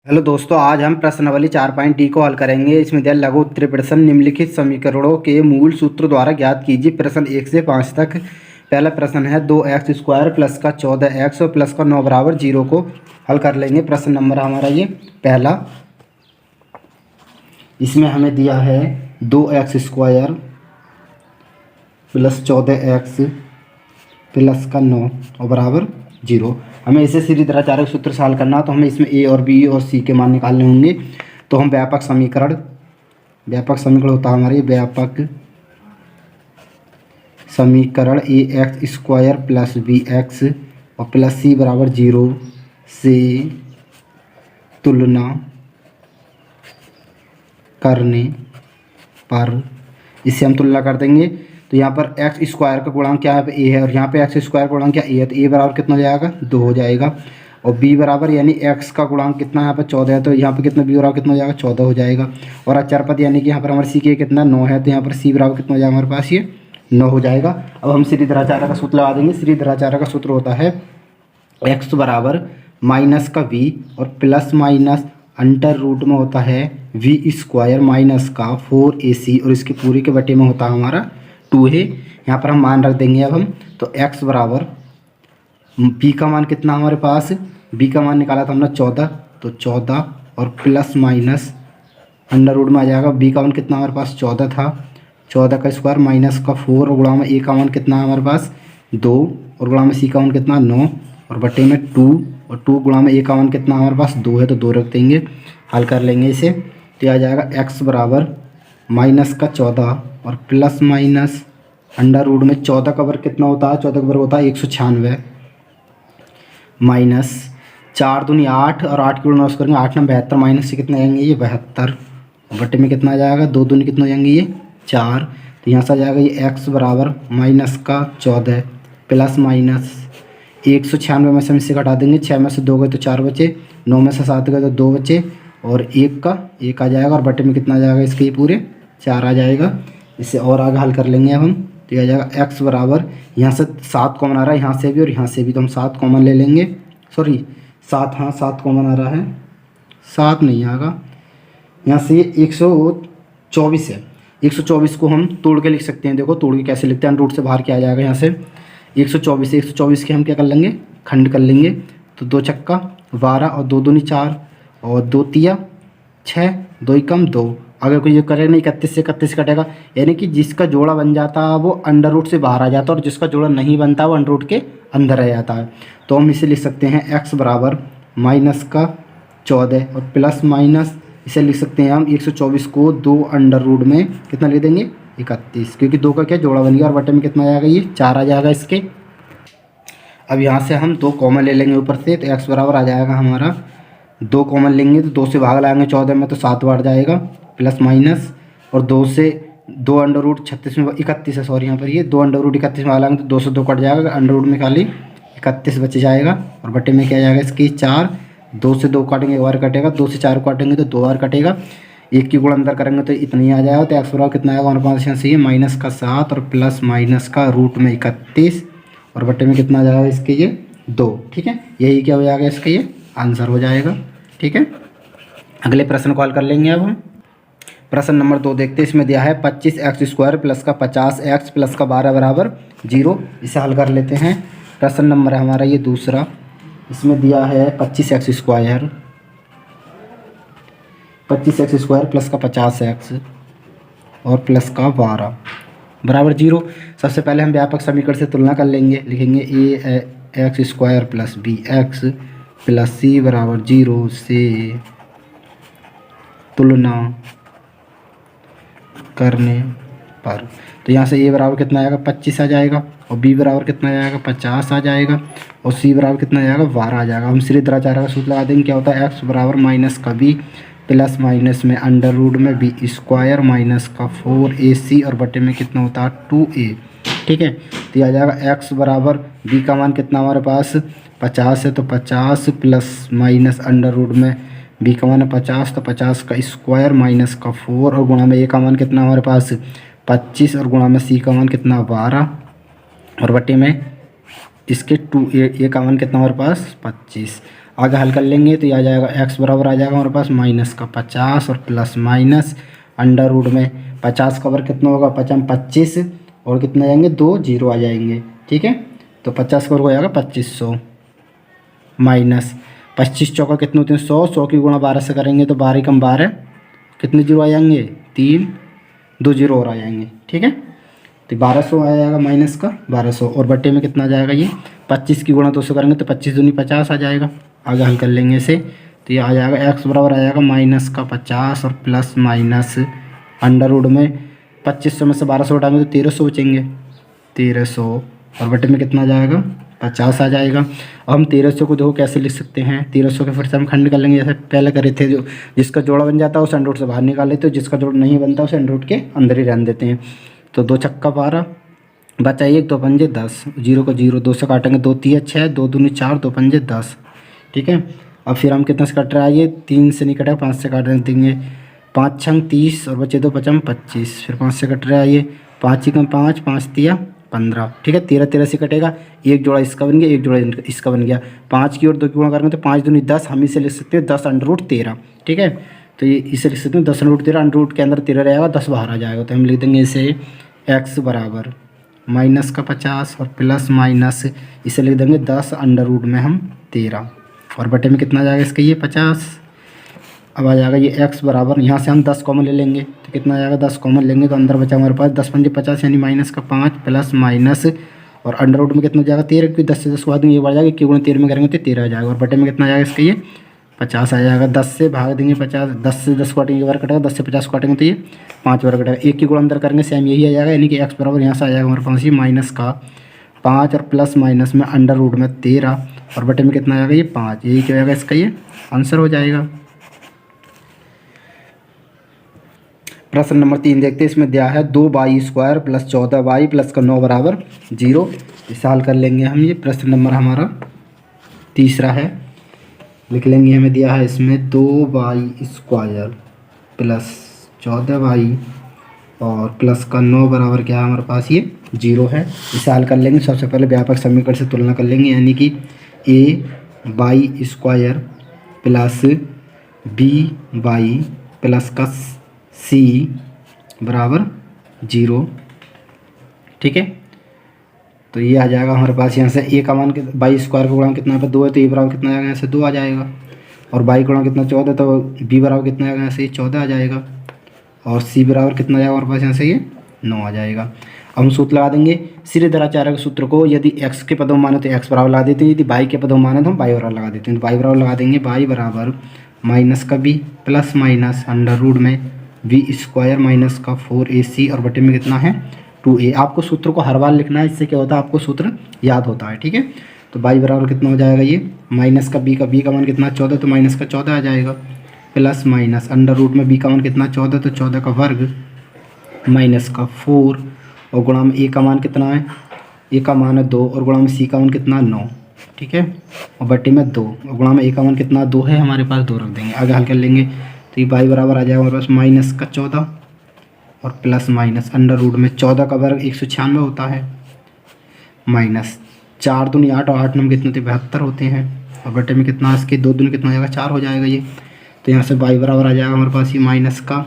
Hello दोस्तों, आज हम प्रश्नावली 4.डी को हल करेंगे। इसमें दिया लघु उत्तरीय प्रश्न निम्नलिखित समीकरणों के मूल सूत्र द्वारा ज्ञात कीजिए। प्रश्न 1 से 5 तक। पहला प्रश्न है 2x² प्लस का 14x और प्लस का 9 बराबर 0 को हल कर लेंगे। प्रश्न नंबर हमारा ये पहला, इसमें हमें दिया है 2x² प्लस 14x प्लस का 9 और बराबर 0। हमें इसे श्रीधराचार्य सूत्र से हल करना, तो हमें इसमें ए और बी और सी के मान निकालने होंगे। तो हम व्यापक समीकरण होता है हमारे व्यापक समीकरण ax² प्लस bx और प्लस सी बराबर 0 से तुलना करने पर इससे हम तुलना कर देंगे। तो यहाँ पर x² का गुणांक क्या है, a है, और यहाँ पे x² का गुणांक क्या a है, तो a बराबर कितना हो जाएगा 2 हो जाएगा। और b बराबर यानी x का गुणांक कितना है, यहाँ पर 14 है, तो यहाँ पे कितना b बराबर कितना हो जाएगा 14 हो जाएगा। और अचर पद यानी कि यहाँ पर हमारे c के कितना 9 है, तो यहाँ पर c बराबर कितना हो जाएगा हमारे पास ये 9 हो जाएगा। अब हम श्रीधराचार्य का सूत्र लगा देंगे। श्रीधराचार्य का सूत्र होता है x बराबर माइनस का v और प्लस माइनस अंडर रूट में होता है v² माइनस का 4ac और इसके पूरे के बटे में होता है हमारा 2 है। यहाँ पर हम मान रख देंगे। अब हम तो x बराबर b का मान कितना हमारे पास, b का मान निकाला था हमने 14, तो 14 और प्लस माइनस अंडर रूट में आ जाएगा। b का मान कितना हमारे पास 14 था, 14 का स्क्वायर माइनस का 4 और गुणा में a का मान कितना है हमारे पास 2 और गुणा में c का मान कितना 9 और बटे में 2 और 2 गुणा में a का मान कितना हमारे पास 2 है, तो 2 रख देंगे। हल कर लेंगे इसे, तो आ जाएगा x बराबर माइनस का 14 और प्लस माइनस अंडर रूट में 14 का वर्ग कितना होता है, 14 का वर्ग होता है 196 माइनस 4 दूनी 8 और 8 की गुणा करेंगे 8 9 72 माइनस से कितना आएंगे ये 72 बटे में कितना आ जाएगा 2 दूनी कितना हो जाएंगे ये 4। तो यहाँ से आ जाएगा ये x बराबर माइनस का 14 प्लस माइनस 196 में से हम इससे घटा देंगे। 6 में से 2 गए तो 4 बचे, 9 में से 7 गए तो 2 बचे और 1 का 1 आ जाएगा और बटे में कितना आ जाएगा इसके ये पूरे 4 आ जाएगा। इसे और आगे हल कर लेंगे अब हम, तो आ जाएगा x बराबर यहाँ से 7 कॉमन आ रहा है, यहाँ से भी और यहाँ से भी, तो हम 7 कॉमन ले लेंगे। सॉरी 7, हाँ 7 कॉमन आ रहा है, 7 नहीं आएगा, यहाँ से 124 है। 124 को हम तोड़ के लिख सकते हैं। देखो तोड़ के कैसे लिखते हैं, रूट से बाहर क्या आ जाएगा, यहाँ से 124 के हम क्या कर लेंगे खंड कर लेंगे। तो 2 छक्का 12 और 2 दूनी 4 और 2 तिया 6, 2 कम 2। अगर कोई ये करेगा नहीं 31 से 31 कटेगा, यानी कि जिसका जोड़ा बन जाता है वो अंडर रूट से बाहर आ जाता है और जिसका जोड़ा नहीं बनता वो अंडर रूट के अंदर रह जाता है। तो हम इसे लिख सकते हैं x बराबर माइनस का 14 और प्लस माइनस इसे लिख सकते हैं हम 124 को 2 अंडर रूट में कितना लिख देंगे 31, क्योंकि 2 का क्या जोड़ा बन गया और बटे में कितना आ जाएगा ये 4 आ जाएगा इसके। अब यहाँ से हम 2 कॉमन ले लेंगे ऊपर से, तो x बराबर आ जाएगा हमारा 2 कॉमन लेंगे तो 2 से भाग लाएंगे 14 में तो 7 बढ़ जाएगा प्लस माइनस और 2 से 2 अंडर रूट 36 में 31 है, सॉरी यहाँ पर ये 2 अंडर रूट 31 में भाग लाएंगे तो 2 से 2 कट जाएगा, अंडर रूट में खाली 31 बच जाएगा और बटे में क्या जाएगा इसकी 4। 2 से 2 काटेंगे 1 बार कटेगा, 2 से 4 काटेंगे तो 2 बार कटेगा, 1 की गुण अंदर करेंगे तो इतना ही आ जाएगा। तो x बराबर कितना आएगा हमारे पास यहाँ से ये माइनस का 7 और प्लस माइनस का रूट में 31 और बटे में कितना आ जाएगा इसके ये 2। ठीक है, यही क्या हो जाएगा इसका ये आंसर हो जाएगा। ठीक है, अगले प्रश्न को हल कर लेंगे। अब हम प्रश्न नंबर 2 देखते हैं। इसमें दिया है 25x² प्लस का 50x प्लस का 12 बराबर 0। इसे हल कर लेते हैं। प्रश्न नंबर है हमारा ये दूसरा। इसमें दिया है 25x² प्लस का 50x और प्लस का 12 बराबर 0। सबसे पहले हम व्यापक समीकरण से तुलना कर लेंगे। लिखेंगे ax² plus bx plus c बराबर 0 से तुलना करने पर। तो यहाँ से a बराबर कितना आएगा 25 आ जाएगा और b बराबर कितना आ जाएगा 50 आ जाएगा और c बराबर कितना आ जाएगा 12 आ जाएगा। हम श्रीधराचार्य का सूत्र लगा देंगे। क्या होता है x बराबर माइनस का b प्लस माइनस में अंडर रूट में b² माइनस का 4ac और बटे में कितना होता है 2a। ठीक है, तो यह आ जाएगा x बराबर b का मान कितना हमारे पास 50 है, तो 50 प्लस माइनस अंडर रूट में b का मान है 50, तो 50 का स्क्वायर माइनस का 4 और गुणा में a का मान कितना हमारे पास 25 और गुणा में c का मान कितना 12 और बटे में इसके 2a का मान कितना हमारे पास 25। आगे हल कर लेंगे तो ये आ जाएगा एक्स बराबर आ जाएगा हमारे पास माइनस का 50 और प्लस माइनस अंडर रूट में 50 का वर्ग कितना होगा 25 और कितना जाएंगे 2 जीरो आ जाएंगे। ठीक है, तो 50 का वर्ग हो जाएगा 2500 माइनस 25 चौका कितने होते हैं 100 की गुणा 12 से करेंगे तो 12 कम 12 कितने जीरो आ जाएंगे 3 2 जीरो और आ जाएंगे। ठीक है, तो 1200 आ जाएगा माइनस का 1200 और बट्टे में कितना आ जाएगा ये 25 की गुणा 2 से करेंगे तो 25 दूनी 50 आ जाएगा। आगे हल कर लेंगे इसे तो ये आ जाएगा एक्स बराबर आ जाएगा माइनस का 50 और प्लस माइनस अंडर रूट में 2500 में से 1200 उठाएंगे तो 1300 बचेंगे 1300 और बटे में कितना आ जाएगा 50 आ जाएगा। अब हम 1300 को देखो कैसे लिख सकते हैं 1300 के फिर से हम खंड कर लेंगे जैसे पहले करे थे। जो जिसका जोड़ा बन जाता है उसे अंडर रूट से बाहर निकाल लेते हैं, जिसका जोड़ा नहीं बनता उसे अंडर रूट के अंदर ही रहने देते हैं। तो 2 छक्का 12 बचा 1 2 पंजे 10 जीरो को जीरो 2 से काटेंगे 2 3 6 2 दूनी 4 2 पंजे 10। ठीक है, अब फिर हम कितने से कट रहा है ये 3 से नहीं कटेगा 5 से काट देंगे 5 छंग 30 और बचे 2 पचम 25 फिर 5 से कट रहा है ये 5 कम 5 5 तिया 15। ठीक है, 13 13 से कटेगा एक जोड़ा इसका बन गया एक जोड़ा इसका बन गया 5 की और 2 की गुणा करेंगे तो 5 दूनी 10 हम इसे लिख सकते हैं 10 अंडर रूट 13। ठीक है, तो ये इसे लिख सकते हैं 10 अंडर रूट 13 अंडर रूट के अंदर 13 रहेगा 10 बाहर आ जाएगा तो हम लिख देंगे इसे एक्स बराबर माइनस का 50 और प्लस माइनस इसे लिख देंगे 10 अंडर रूट में हम 13 और बटे में कितना आ जाएगा इसका ये 50। अब आ जाएगा ये x बराबर यहाँ से हम 10 कॉमन ले लेंगे तो कितना आ जाएगा 10 कॉमन लेंगे तो अंदर बचा हमारे पास 10 पंजे 50 यानी माइनस का 5 प्लस माइनस और अंडर रूट में कितना हो जाएगा 13 क्योंकि 10 से 10 को बाद में ये बढ़ जाएगा क्यों 13 में करेंगे तो 13 आ जाएगा और बटे में कितना आ जाएगा इसका ये 50 आ जाएगा। 10 से भाग देंगे 50 10 से 10 काटेंगे बार कटेगा 10 से 50 काटेंगे तो ये 5 बार कटेगा 1 की गुणा अंदर करेंगे सेम यही आ जाएगा यानी कि x बराबर यहाँ से आ जाएगा हमारे पास ये माइनस का 5 और प्लस माइनस में अंडर रूट में 13 और बटे में कितना आ जाएगा ये 5 यही क्या जाएगा इसका ये आंसर हो जाएगा। प्रश्न नंबर 3 देखते हैं, इसमें दिया है 2y² प्लस 14y प्लस का 9 बराबर 0। इसे हल कर लेंगे हम। ये प्रश्न नंबर हमारा तीसरा है, लिख लेंगे हमें दिया है इसमें 2y² प्लस 14y और प्लस का 9 बराबर क्या है हमारे पास ये 0 है। इसे हल कर लेंगे। सबसे पहले व्यापक समीकरण से तुलना कर लेंगे यानी कि a² प्लस by प्लस का c बराबर 0। ठीक है, तो ये आ जाएगा हमारे पास यहाँ से a का मान बाई स्क्वायर का गुणा कितना है 2 है तो a बराबर कितना आएगा यहाँ से 2 आ जाएगा और बाई गुणा कितना 14 तो b बराबर कितना आएगा यहाँ से 14 आ जाएगा और c बराबर कितना आ जाएगा हमारे पास यहाँ से ये 9 आ जाएगा। अब हम सूत्र लगा देंगे सीधेद्राचार्य के सूत्र को। यदि x के पदों में माने तो x बराबर लगा देते हैं, यदि y के पदों में माने तो हम y बराबर लगा देते हैं। तो y बराबर लगा देंगे y बराबर माइनस का b plus minus under root में v² माइनस का 4ac और बटे में कितना है 2a। आपको सूत्र को हर बार लिखना है, इससे क्या होता है आपको सूत्र याद होता है। ठीक है, तो y बराबर कितना हो जाएगा ये माइनस का b का मान कितना 14 तो माइनस का 14 आ जाएगा प्लस माइनस अंडर रूट में b का मान कितना 14 तो 14 का वर्ग माइनस का 4 और गुणा में a का मान कितना है a का मान है 2 और गुणा में c का मान कितना 9। ठीक है, और बटे में 2 और गुणा में a का मान कितना 2 है हमारे पास 2 रख देंगे। आगे हल कर लेंगे तो ये y बराबर आ जाएगा हमारे पास माइनस का 14 और प्लस माइनस अंडर रूट में 14 का वर्ग 196 होता है माइनस 4 दूनी 8 और 8 9 कितने थे 72 होते हैं और बटे में कितना इसके 2 दूनी कितना हो जाएगा 4 हो जाएगा ये। तो यहाँ से y बराबर आ जाएगा हमारे पास ये माइनस का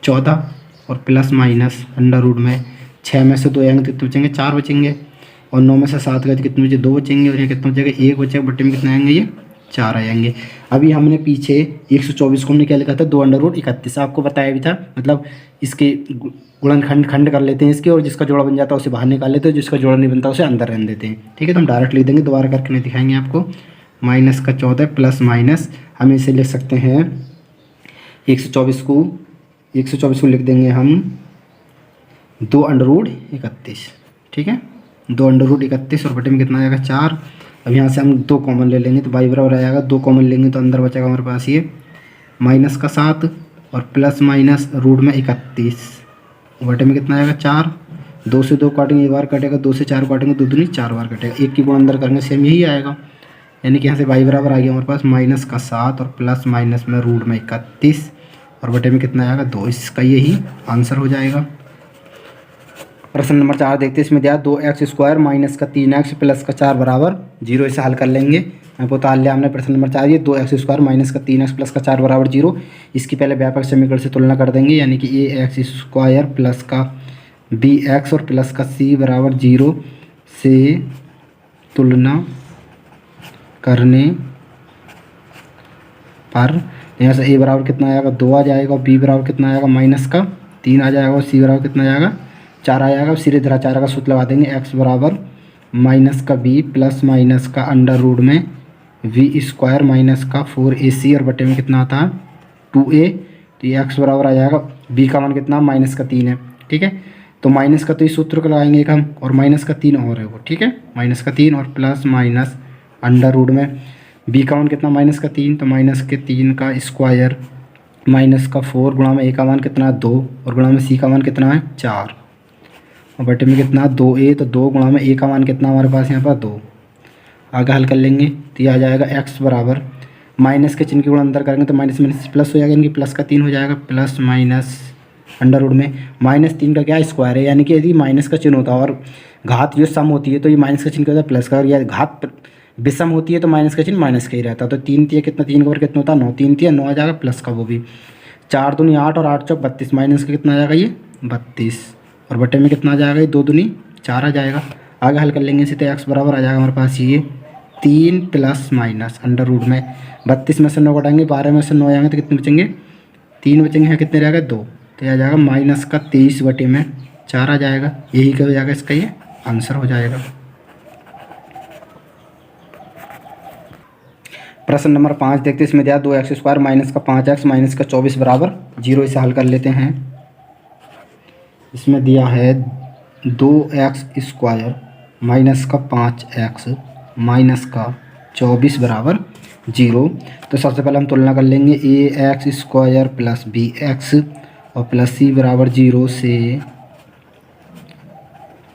14 और प्लस माइनस अंडर रूट में 6 में से 2 आएंगे तो कितने बचेंगे 4 बचेंगे और 9 में से 7 गए तो कितने बचे 2 बचेंगे और यहाँ कितने बचेगा 1 बचेगा बटे में कितने आएंगे ये 4 आ जाएंगे। अभी हमने पीछे 124 को हमने क्या लिखा था 2 अंडर रूट 31 आपको बताया भी था। मतलब इसके गुणनखंड खंड कर लेते हैं इसके और जिसका जोड़ा बन जाता है उसे बाहर निकाल लेते हैं, जिसका जोड़ा नहीं बनता उसे अंदर रहने देते हैं। ठीक है, तो हम डायरेक्ट लिख देंगे, दोबारा करके नहीं दिखाएंगे आपको। माइनस का 14 प्लस माइनस हम इसे लिख सकते हैं 124 को लिख देंगे हम 2 अंडर रूट 31। ठीक है, 2 अंडर रूट 31 और बटे में कितना आएगा 4। अब यहाँ से हम 2 कॉमन ले लेंगे तो y बराबर आ जाएगा 2 कॉमन लेंगे तो अंदर बचेगा हमारे पास ये माइनस का 7 और प्लस माइनस रूट में 31 बटे में कितना आएगा 4। 2 से 2 काटेंगे एक बार कटेगा, 2 से 4 काटेंगे 2 दूनी 4 बार कटेगा, 1 की गुणा अंदर करेंगे सेम यही आएगा। यानी कि यहाँ से y बराबर आ गया हमारे पास माइनस का 7 और प्लस माइनस में रूट में 31 और बटे में कितना आएगा 2। इसका यही आंसर हो जाएगा। प्रश्न नंबर 4 देखते हैं, इसमें दिया 2x² माइनस का 3x प्लस का 4 बराबर 0। इसे हल कर लेंगे मैं बता लिया हमने प्रश्न नंबर 4 ये 2x² माइनस का 3x प्लस का 4 बराबर 0। इसकी पहले व्यापक समीकरण से तुलना कर देंगे, यानी कि ax² प्लस का bx और प्लस का c बराबर 0 से तुलना करने पर यहाँ से a बराबर कितना आएगा 2 आ जाएगा, और b बराबर कितना आएगा माइनस का 3 आ जाएगा, और c बराबर कितना आ जाएगा 4 आ जाएगा। सीधे धरा 4 का सूत्र लगा देंगे, x बराबर माइनस का b प्लस माइनस का अंडर रूट में v² माइनस का 4ac और बटे में कितना आता है 2a। तो ये x बराबर आ जाएगा, b का मान कितना माइनस का 3 है, ठीक है। तो माइनस का तो इस सूत्र को लगाएंगे एक हम, और माइनस का 3 और है वो, ठीक है, माइनस का 3 और प्लस माइनस अंडर रूट में b का मान कितना माइनस का 3, तो माइनस के 3 का स्क्वायर माइनस का 4 गुणा में a का मान कितना 2 और गुणा में c का मान कितना है 4 और बटे में कितना 2a। तो 2 गुणा में a का मान कितना हमारे पास यहाँ पर 2। आगे हल कर लेंगे तो ये आ जाएगा x बराबर माइनस के चिन्ह के गुण अंदर करेंगे तो माइनस माइनस प्लस हो जाएगा, यानी कि प्लस का 3 हो जाएगा, प्लस माइनस अंडर रूट में -3 का क्या स्क्वायर है, यानी कि यदि माइनस का चिन्ह होता है और घात जो सम होती है तो ये माइनस का चिन्ह क्या होता है प्लस का, और या घात विषम होती है तो माइनस का चिन्ह माइनस का ही रहता है। तो 3 तिया कितना 3 का वर्ग कितना होता है 9, 3 तिया 9 आ जाएगा प्लस का वो भी, 4 दूनी 8 और 8 चौक 32, माइनस का कितना आ जाएगा ये 32 और बटे में कितना आ जाएगा ये 2 दूनी 4 आ जाएगा। आगे हल कर लेंगे इसी तो x बराबर आ जाएगा हमारे पास ये 3 प्लस माइनस अंडर रूट में 32 में से 9 घटाएंगे 12 में से 9 आएंगे तो कितने बचेंगे 3 बचेंगे, हैं कितने रहेगा 2, तो ये आ जाएगा माइनस का 23 बटे में 4 आ जाएगा। यही क्या हो जाएगा इसका ये आंसर हो जाएगा। प्रश्न नंबर 5 देखते हैं, इसमें दिया 2x² माइनस का 5x माइनस का 24 बराबर 0। इसे हल कर लेते हैं। इसमें दिया है 2x² माइनस का 5x माइनस का 24 बराबर 0। तो सबसे पहले हम तुलना कर लेंगे ax² प्लस bx और प्लस c बराबर 0 से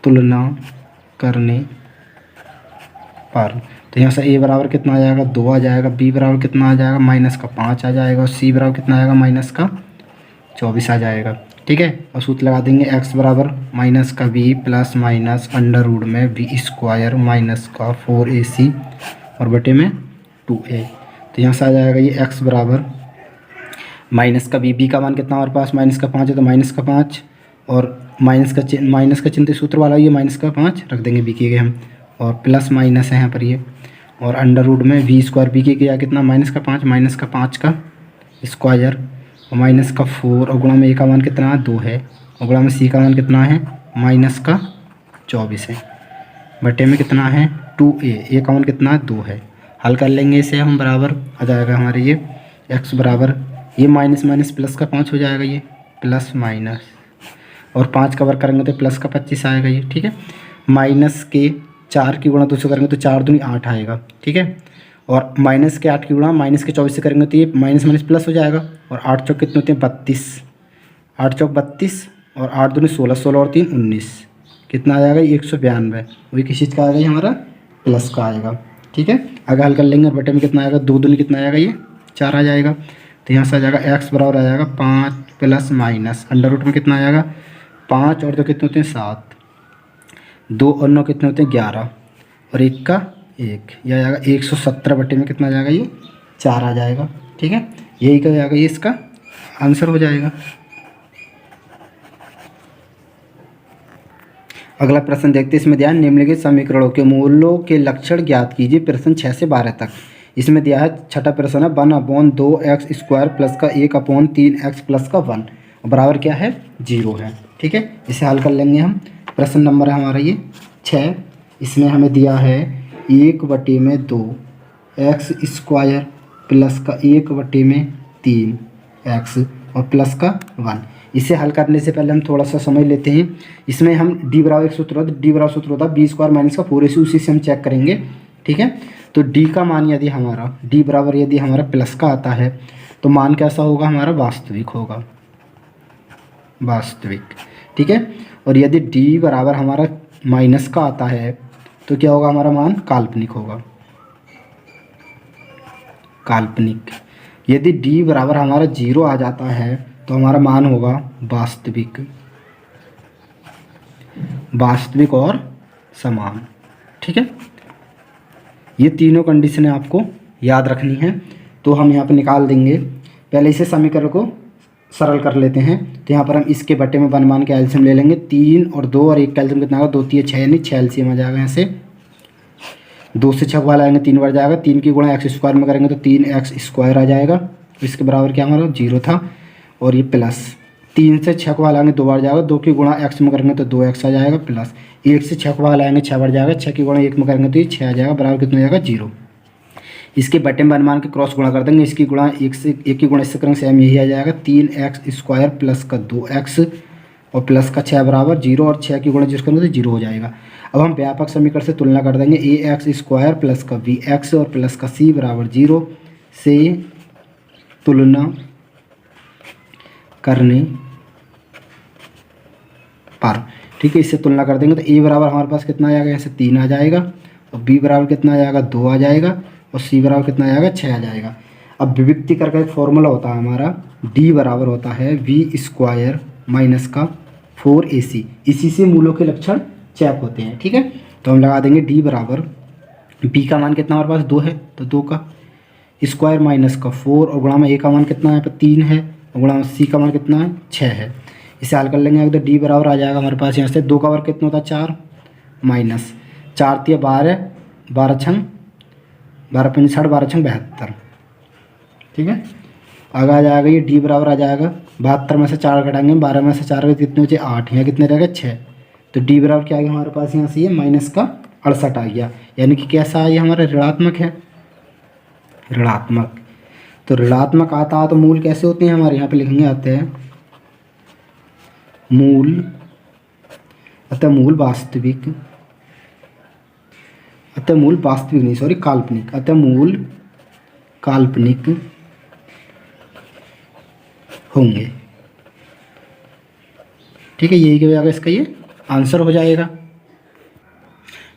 तुलना करने पर। तो यहाँ से a बराबर कितना आ जाएगा 2 आ जाएगा, b बराबर कितना आ जाएगा माइनस का 5 आ जाएगा और c बराबर कितना आएगा माइनस का 24 आ जाएगा, ठीक है। और सूत्र लगा देंगे x बराबर माइनस का b plus minus under root में v² माइनस का 4ac और बटे में 2a। तो यहाँ से आ जाएगा ये x बराबर माइनस का b का मान कितना हमारे पास माइनस का 5 है, तो माइनस का 5 और माइनस का चिन्ह सूत्र वाला ये माइनस का 5 रख देंगे b के हम, और प्लस माइनस है यहाँ पर ये, और अंडर रूट में v² b के या कितना माइनस का 5 का स्क्वायर और माइनस का 4 और गुणा में a का मान कितना है 2 है और गुणा में c का मान कितना है माइनस का 24 है, बटे में कितना है 2a का मान कितना है 2 है। हल कर लेंगे इसे हम, बराबर आ जाएगा हमारे ये x बराबर ये माइनस माइनस प्लस का 5 हो जाएगा, ये प्लस माइनस और 5 का वर्ग करेंगे तो प्लस का 25 आएगा ये, ठीक है। माइनस के 4 की गुणा 2 से करेंगे तो 4 दूनी 8 आएगा, ठीक है। और माइनस के 8 की गुणा माइनस के 24 से करेंगे तो ये माइनस माइनस प्लस हो जाएगा, और 8 चौक कितने होते हैं 32, 8 चौक 32 और 8 दूनी 16, 16 और 3 19, कितना आ जाएगा 192, वही किस चीज़ का आएगा ये हमारा प्लस का आएगा, ठीक है। आगे हल कर लेंगे और बटे में कितना आएगा 2 दूनी कितना आएगा ये 4 आ जाएगा। तो यहाँ से आ जाएगा x बराबर आ जाएगा 5 प्लस माइनस अंडर रूट में कितना आ जाएगा 5 और 2 कितने होते हैं 7, 2 और 9 कितने होते हैं 11 और 1 का 1, यह आ जाएगा 117 बटे में कितना आ जाएगा ये 4 आ जाएगा, ठीक है। यही क्या हो जाएगा ये इसका आंसर हो जाएगा। अगला प्रश्न देखते हैं, इसमें ध्यान निम्नलिखित समीकरणों के मूलों के लक्षण ज्ञात कीजिए। प्रश्न 6 से 12 तक। इसमें दिया है छठा प्रश्न है 1/2x² प्लस का 1/3x प्लस का 1 बराबर क्या है 0 है, ठीक है। इसे हल कर लेंगे हम। प्रश्न नंबर है हमारा ये 6। इसमें हमें दिया है 1/2 x² प्लस का 1/3x और प्लस का 1। इसे हल करने से पहले हम थोड़ा सा समझ लेते हैं। इसमें हम d बराबर एक सूत्र होता है, d बराबर सूत्र होता है b² माइनस का 4ac, उसी से हम चेक करेंगे, ठीक है। तो d का मान यदि हमारा d बराबर यदि हमारा प्लस का आता है तो मान कैसा होगा हमारा वास्तविक होगा, वास्तविक, ठीक है। और यदि d बराबर हमारा माइनस का आता है तो क्या होगा हमारा मान काल्पनिक होगा, काल्पनिक। यदि d बराबर हमारा 0 आ जाता है तो हमारा मान होगा वास्तविक, वास्तविक और समान, ठीक है। ये तीनों कंडीशनें आपको याद रखनी है। तो हम यहाँ पे निकाल देंगे, पहले इसे समीकरण को सरल कर लेते हैं। तो यहाँ पर हम इसके बटे में वन मान के एलसीएम ले लेंगे, 3 और 2 और 1 का एलसीएम कितना होगा, 2 3 6, यानी 6 एलसीएम आ जाएगा। यहाँ से 2 से 6 को लाएंगे 3 बार जाएगा, 3 की गुणा एक्स स्क्वायर में करेंगे तो 3x स्क्वायर आ जाएगा। इसके बराबर क्या हमारा 0 था, और ये प्लस 3 से 6 को हलाएंगे 2 बार जाएगा, 2 की गुणा x में करेंगे तो 2x आ जाएगा, प्लस 1 से 6 को हलाएंगे 6 बार जाएगा, 6 की गुणा 1 में करेंगे तो ये 6 आ जाएगा, बराबर कितना हो जाएगा 0। इसके बटे में वन मान के क्रॉस गुणा कर देंगे, इसकी गुणा 1 की गुणा इससे करेंगे सेम यही आ जाएगा, 3x स्क्वायर प्लस का 2x और प्लस का 6 बराबर 0, और 6 की गुणा जिसको करेंगे तो 0 हो जाएगा। अब हम व्यापक समीकरण से तुलना कर देंगे, ax स्क्वायर प्लस का bx और प्लस का c बराबर 0 से तुलना करने पर, ठीक है। इससे तुलना कर देंगे तो a बराबर हमारे पास कितना आ जाएगा, यहाँ से 3 आ जाएगा, और b बराबर कितना आ जाएगा 2 आ जाएगा, और c बराबर कितना आ जाएगा 6 आ जाएगा। अब विभक्ति करके एक फॉर्मूला होता है हमारा, d बराबर होता है v स्क्वायर माइनस का 4ac, इसी से मूलों के लक्षण चेक होते हैं, ठीक है। तो हम लगा देंगे d बराबर, b का मान कितना हमारे पास 2 है तो 2 का स्क्वायर माइनस का 4, और गुणा में a का मान कितना है, यहाँ पर 3 है, और गुणा में c का मान कितना है 6 है। इसे हल कर लेंगे तो d बराबर आ जाएगा हमारे पास, यहाँ से 2 का वर्ग कितना होता है 4, माइनस 4 3 12, 12 छंग 12 पंच 60, 12 छंग 72, ठीक है। आगे आ जाएगा ये d बराबर आ जाएगा 72 में से 4 घटाएंगे, 12 में से 4 कितने बचे 8, यहाँ कितने रहेगा 6, तो d बराबर क्या आ गया हमारे पास, यहाँ से ये माइनस का 68 आ गया, यानी कि कैसा है ये हमारा ऋणात्मक है, ऋणात्मक। तो ऋणात्मक आता है तो मूल कैसे होते हैं हमारे, यहाँ पे लिखेंगे आते हैं मूल, अतः मूल वास्तविक, अतः मूल वास्तविक नहीं सॉरी काल्पनिक, अतः मूल काल्पनिक होंगे, ठीक है। यही क्या हो जाएगा, इसका ये आंसर हो जाएगा।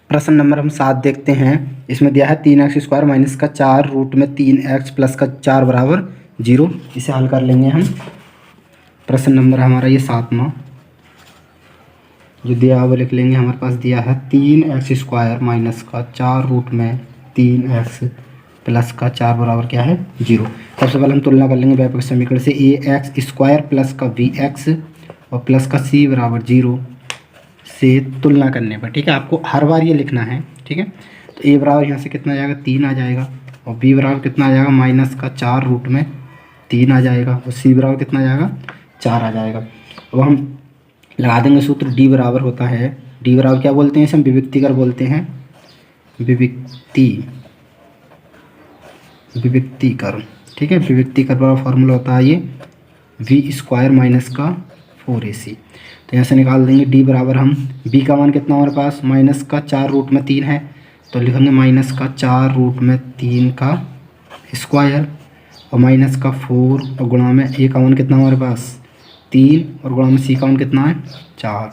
प्रश्न नंबर हम 7 देखते हैं, इसमें दिया है 3x स्क्वायर माइनस का 4 रूट में 3x प्लस का 4 बराबर 0। इसे हल कर लेंगे हम। प्रश्न नंबर हमारा ये 7वां जो दिया है वो लिख लेंगे। हमारे पास दिया है 3x स्क्वायर माइनस का 4 रूट में 3x प्लस का 4 बराबर क्या है 0। सबसे पहले हम तुलना कर लेंगे व्यापक समीकरण से, ax स्क्वायर प्लस का bx और प्लस का c बराबर 0 से तुलना करने पर, ठीक है। आपको हर बार ये लिखना है, ठीक है। तो a बराबर यहाँ से कितना आ जाएगा 3 आ जाएगा, और b बराबर कितना आ जाएगा माइनस का 4 रूट में 3 आ जाएगा, और c बराबर कितना आ जाएगा 4 आ जाएगा। अब हम लगा देंगे सूत्र, d बराबर होता है, d बराबर क्या बोलते हैं इसे हम विभक्तिकर बोलते हैं, विभक्तिकर, ठीक है। विभक्तिकर बराबर फॉर्मूला होता है ये v स्क्वायर माइनस का 4ac। तो यहाँ से निकाल देंगे d बराबर, हम b का मान कितना हमारे पास माइनस का 4 रूट में 3 है, तो लिखेंगे माइनस का 4 रूट में 3 का स्क्वायर और माइनस का 4, और गुणा में a का मान कितना हमारे पास 3, और गुणा में c का मान कितना है 4।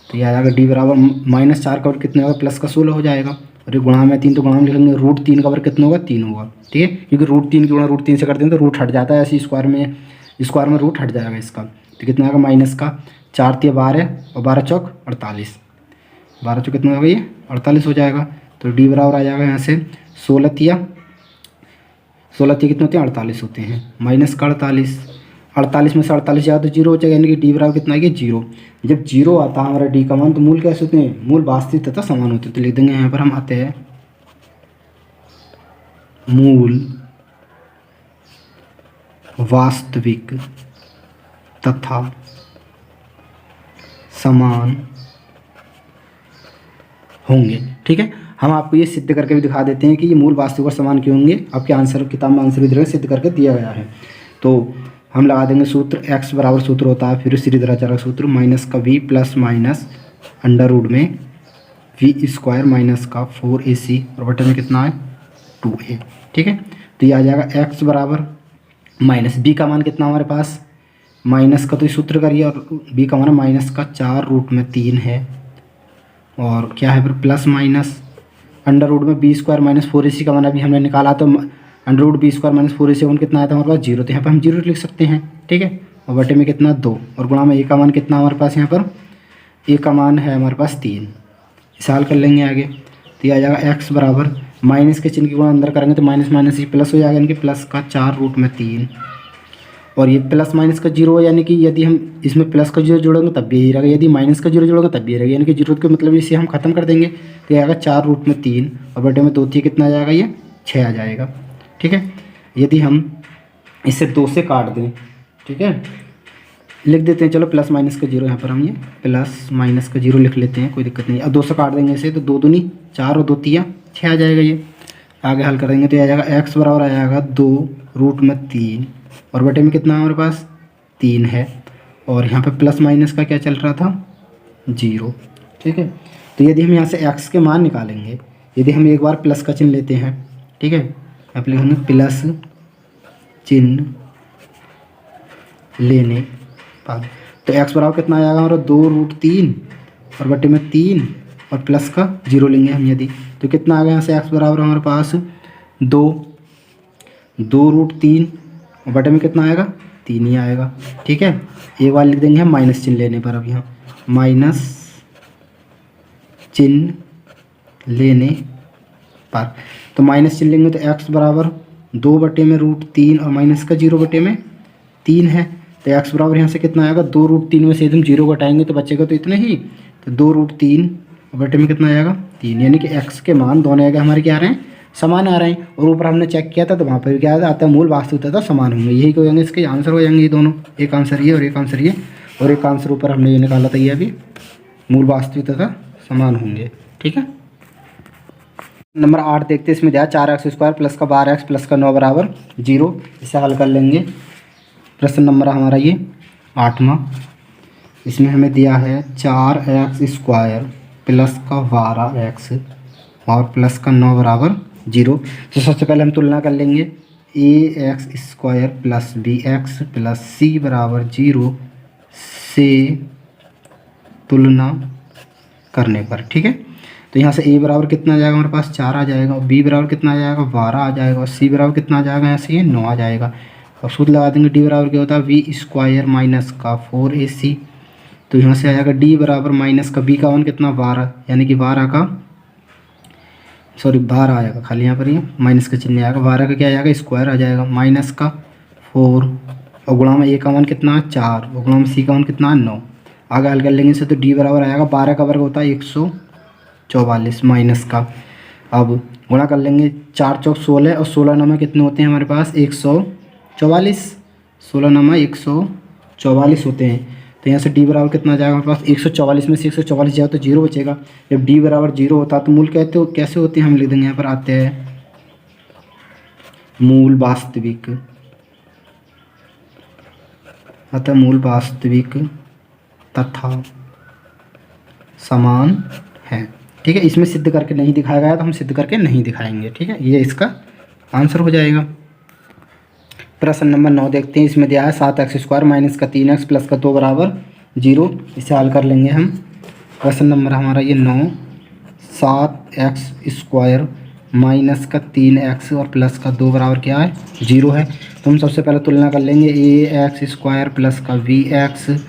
तो ये आ जाएगा d बराबर माइनस 4 का वर्ग कितना होगा प्लस का 16 हो जाएगा, और ये गुणा में 3, तो गुणा में लिखेंगे रूट 3 का वर्ग कितना होगा 3 होगा, ठीक है। क्योंकि रूट 3 की गुणा रूट 3 से करते हैं तो रूट हट जाता है, ऐसे स्क्वायर में रूट हट जाएगा इसका। तो कितना आएगा माइनस का 4 3 12 और 12 चौक 48, 12 चौक कितना होगा ये 48 हो जाएगा। तो d बराबर आ जाएगा यहाँ से 16 तिया कितने होते हैं 48 होते हैं, माइनस का 48 में से 48 जाएगा तो 0 हो जाएगा, यानी कि d बराबर कितना आ गया 0। जब 0 आता है हमारा d का मान तो मूल कैसे होते हैं, मूल वास्तविक तथा समान होते हैं। तो लिख देंगे यहाँ पर हम आते हैं मूल वास्तविक तथा समान होंगे, ठीक है। हम आपको ये सिद्ध करके भी दिखा देते हैं कि ये मूल वास्तविक और समान क्यों होंगे। आपके आंसर किताब में आंसर भी दे सिद्ध करके दिया गया है। तो हम लगा देंगे सूत्र, x बराबर सूत्र होता है फिर श्रीधराचार्य सूत्र माइनस का v plus minus under root में v स्क्वायर माइनस का 4ac और बटे में कितना है 2a, ठीक है। तो ये आ जाएगा x बराबर माइनस b का मान कितना हमारे पास माइनस का, तो ये सूत्र करिए, और b का मान माइनस का 4 रूट में 3 है, और क्या है फिर प्लस माइनस अंडर रूट में b स्क्वायर माइनस 4ac का मान अभी हमने निकाला, तो under root b square minus 4ac कितना आया था हमारे पास 0, तो यहाँ पर हम 0 लिख सकते हैं, ठीक है। और बटे में कितना 2, और गुणा में a का मान कितना हमारे पास, यहाँ पर a का मान है हमारे पास 3। इसे हल कर लेंगे आगे, तो ये आ जाएगा x बराबर माइनस के चिन्ह की गुणा अंदर करेंगे तो माइनस माइनस ही प्लस हो जाएगा, यानी कि प्लस का 4√3। और ये प्लस माइनस का जीरो, यानी कि यदि हम इसमें प्लस का जीरो जोड़ेंगे तब भी यही रहेगा, यदि माइनस का जीरो जोड़ेंगे तब भी रहेगा, यानी कि जीरो के मतलब इसे हम खत्म कर देंगे तो ये आएगा 4√3 और बटे में 2 थी कितना आ जाएगा, ये 6 आ जाएगा। ठीक है, यदि हम इसे 2 से काट दें, ठीक है, लिख देते हैं, चलो प्लस माइनस का जीरो यहाँ पर हम ये प्लस माइनस का जीरो लिख लेते हैं, कोई दिक्कत नहीं। अब 2 से काट देंगे इसे तो 2 दूनी 4 और 2 तिया 6 आ जाएगा। ये आगे हल कर देंगे तो ये आ जाएगा x बराबर आ जाएगा 2√3 और बटे में कितना हमारे पास 3 है, और यहाँ पे प्लस माइनस का क्या चल रहा था, 0। ठीक है, तो यदि हम यहाँ से x के मान निकालेंगे, यदि हम एक बार प्लस का चिन्ह लेते हैं, ठीक है, यहाँ पे लिखेंगे प्लस चिन्ह लेने पर, तो x बराबर कितना आ जाएगा हमारा 2√3 और बटे में 3 और प्लस का 0 लेंगे हम यदि, तो कितना आ गया यहाँ से x बराबर हमारे पास 2√3 और बटे में कितना आएगा 3 ही आएगा। ठीक है, एक बार लिख देंगे हम माइनस चिन्ह लेने पर, अब यहाँ माइनस चिन्ह लेने पर, तो माइनस चिन्ह लेंगे तो x बराबर 2/√3 और माइनस का 0/3 है, तो x बराबर यहाँ से कितना आएगा 2√3 में से एकदम 0 घटाएंगे तो बचेगा तो इतना ही, तो 2√3 बटे में कितना आएगा 3, यानी कि x के मान दोनों जगह हमारे क्या आ रहे हैं, समान आ रहे हैं। और ऊपर हमने चेक किया था तो वहाँ पर भी क्या आता है, मूल वास्तविकता समान होंगे, यही हो जाएंगे इसके आंसर हो जाएंगे ये दोनों, एक आंसर ये और एक आंसर ये, और एक आंसर ऊपर हमने ये निकाला था, ये अभी मूल वास्तविकता समान होंगे। ठीक है, नंबर 8 देखते हैं, इसमें दिया 4x² प्लस का 12x प्लस का 9 बराबर 0, इसे हल कर लेंगे। प्रश्न नंबर हमारा ये 8वां, इसमें हमें दिया है 4x² प्लस का 12x और प्लस का 9 बराबर 0। तो सबसे पहले हम तुलना कर लेंगे, ax² plus bx plus c बराबर 0 से तुलना करने पर। ठीक है, तो यहाँ से a बराबर कितना आ जाएगा हमारे पास 4 आ जाएगा, और b बराबर कितना आ जाएगा 12 आ जाएगा, और c बराबर कितना आ जाएगा यहाँ से ये 9 आ जाएगा। और सूत्र लगा देंगे, d बराबर क्या होता है v² माइनस का 4ac, तो यहाँ से आ जाएगा d बराबर माइनस का b का मान कितना 12, यानी कि 12 आएगा, खाली यहाँ पर ये माइनस का चिन्ह आएगा, 12 का क्या आ जाएगा स्क्वायर आ जाएगा, माइनस का 4 और गुणा में a का मान कितना 4 और गुणा में c का मान कितना 9। आगे हल कर लेंगे इसे तो d बराबर आएगा 12 का वर्ग होता है 144 माइनस का, अब गुणा कर लेंगे 4 चौक 16 और 16 9 में कितने होते हैं हमारे पास 144, 16 9 में 144 होते हैं, तो यहाँ से d बराबर कितना आ जाएगा हमारे पास 144 में से 144 जाए तो 0 बचेगा। जब d बराबर 0 होता है तो मूल कहते हो कैसे होते हैं, हम लिख देंगे यहाँ पर आते हैं मूल वास्तविक, अतः मूल वास्तविक तथा समान है। ठीक है, इसमें सिद्ध करके नहीं दिखाया गया तो हम सिद्ध करके नहीं दिखाएंगे। ठीक है, ये इसका आंसर हो जाएगा। प्रश्न नंबर 9 देखते हैं, इसमें दिया है 7x² माइनस का 3x प्लस का 2 बराबर 0, इसे हल कर लेंगे हम। प्रश्न नंबर हमारा ये 9, 7x² माइनस का 3x और प्लस का 2 बराबर क्या है 0 है, तो हम सबसे पहले तुलना कर लेंगे ax² प्लस का bx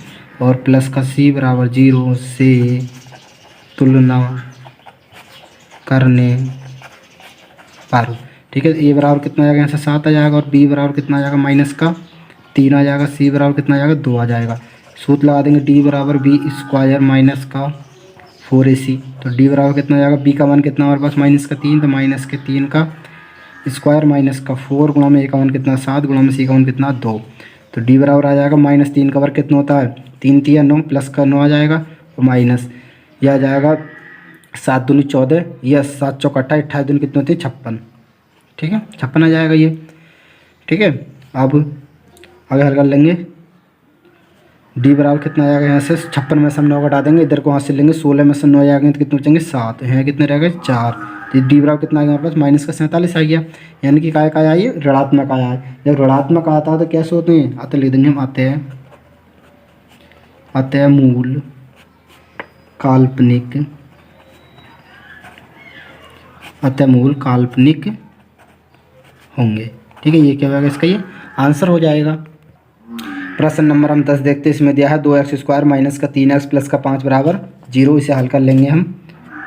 और प्लस का c बराबर 0 से तुलना करने पर। ठीक है, a बराबर कितना आ जाएगा यहाँ से 7 आ जाएगा, और b बराबर कितना आ जाएगा माइनस का 3 आ जाएगा, c बराबर कितना आ जाएगा 2 आ जाएगा। सूत्र लगा देंगे d बराबर b² माइनस का 4ac, तो d बराबर कितना आ जाएगा, b का मान कितना हमारे पास माइनस का 3, तो माइनस के 3 का स्क्वायर माइनस का 4 गुणा में a का मान कितना 7 गुणा में c का मान कितना 2, तो d बराबर आ जाएगा -3 का वर्ग कितना होता है 3 3 9 प्लस का 9 आ जाएगा, और माइनस यह आ जाएगा 7 दूनी 14, यह 7 चौक 28 दूनी कितने होते हैं 56। ठीक है, 56 आ जाएगा ये। ठीक है, अब आगे हल कर लेंगे, d बराबर कितना आ जाएगा यहाँ से 56 में से हम 9 घटा देंगे, इधर को हाथ से लेंगे 16 में से 9 जाएंगे तो कितने बचेंगे 7, यहाँ कितने रहेगा 4, तो d बराबर कितना आ गया हमारे पास माइनस का 47 आ गया, यानी कि काय का आया ये ऋणात्मक आया है। जब ऋणात्मक आता है तो कैसे होते हैं, आते लिख देंगे हम आते हैं मूल काल्पनिक होंगे। ठीक है, ये क्या होगा इसका ये आंसर हो जाएगा। प्रश्न नंबर हम 10 देखते हैं, इसमें दिया है 2x² माइनस का 3x प्लस का 5 बराबर 0, इसे हल कर लेंगे हम।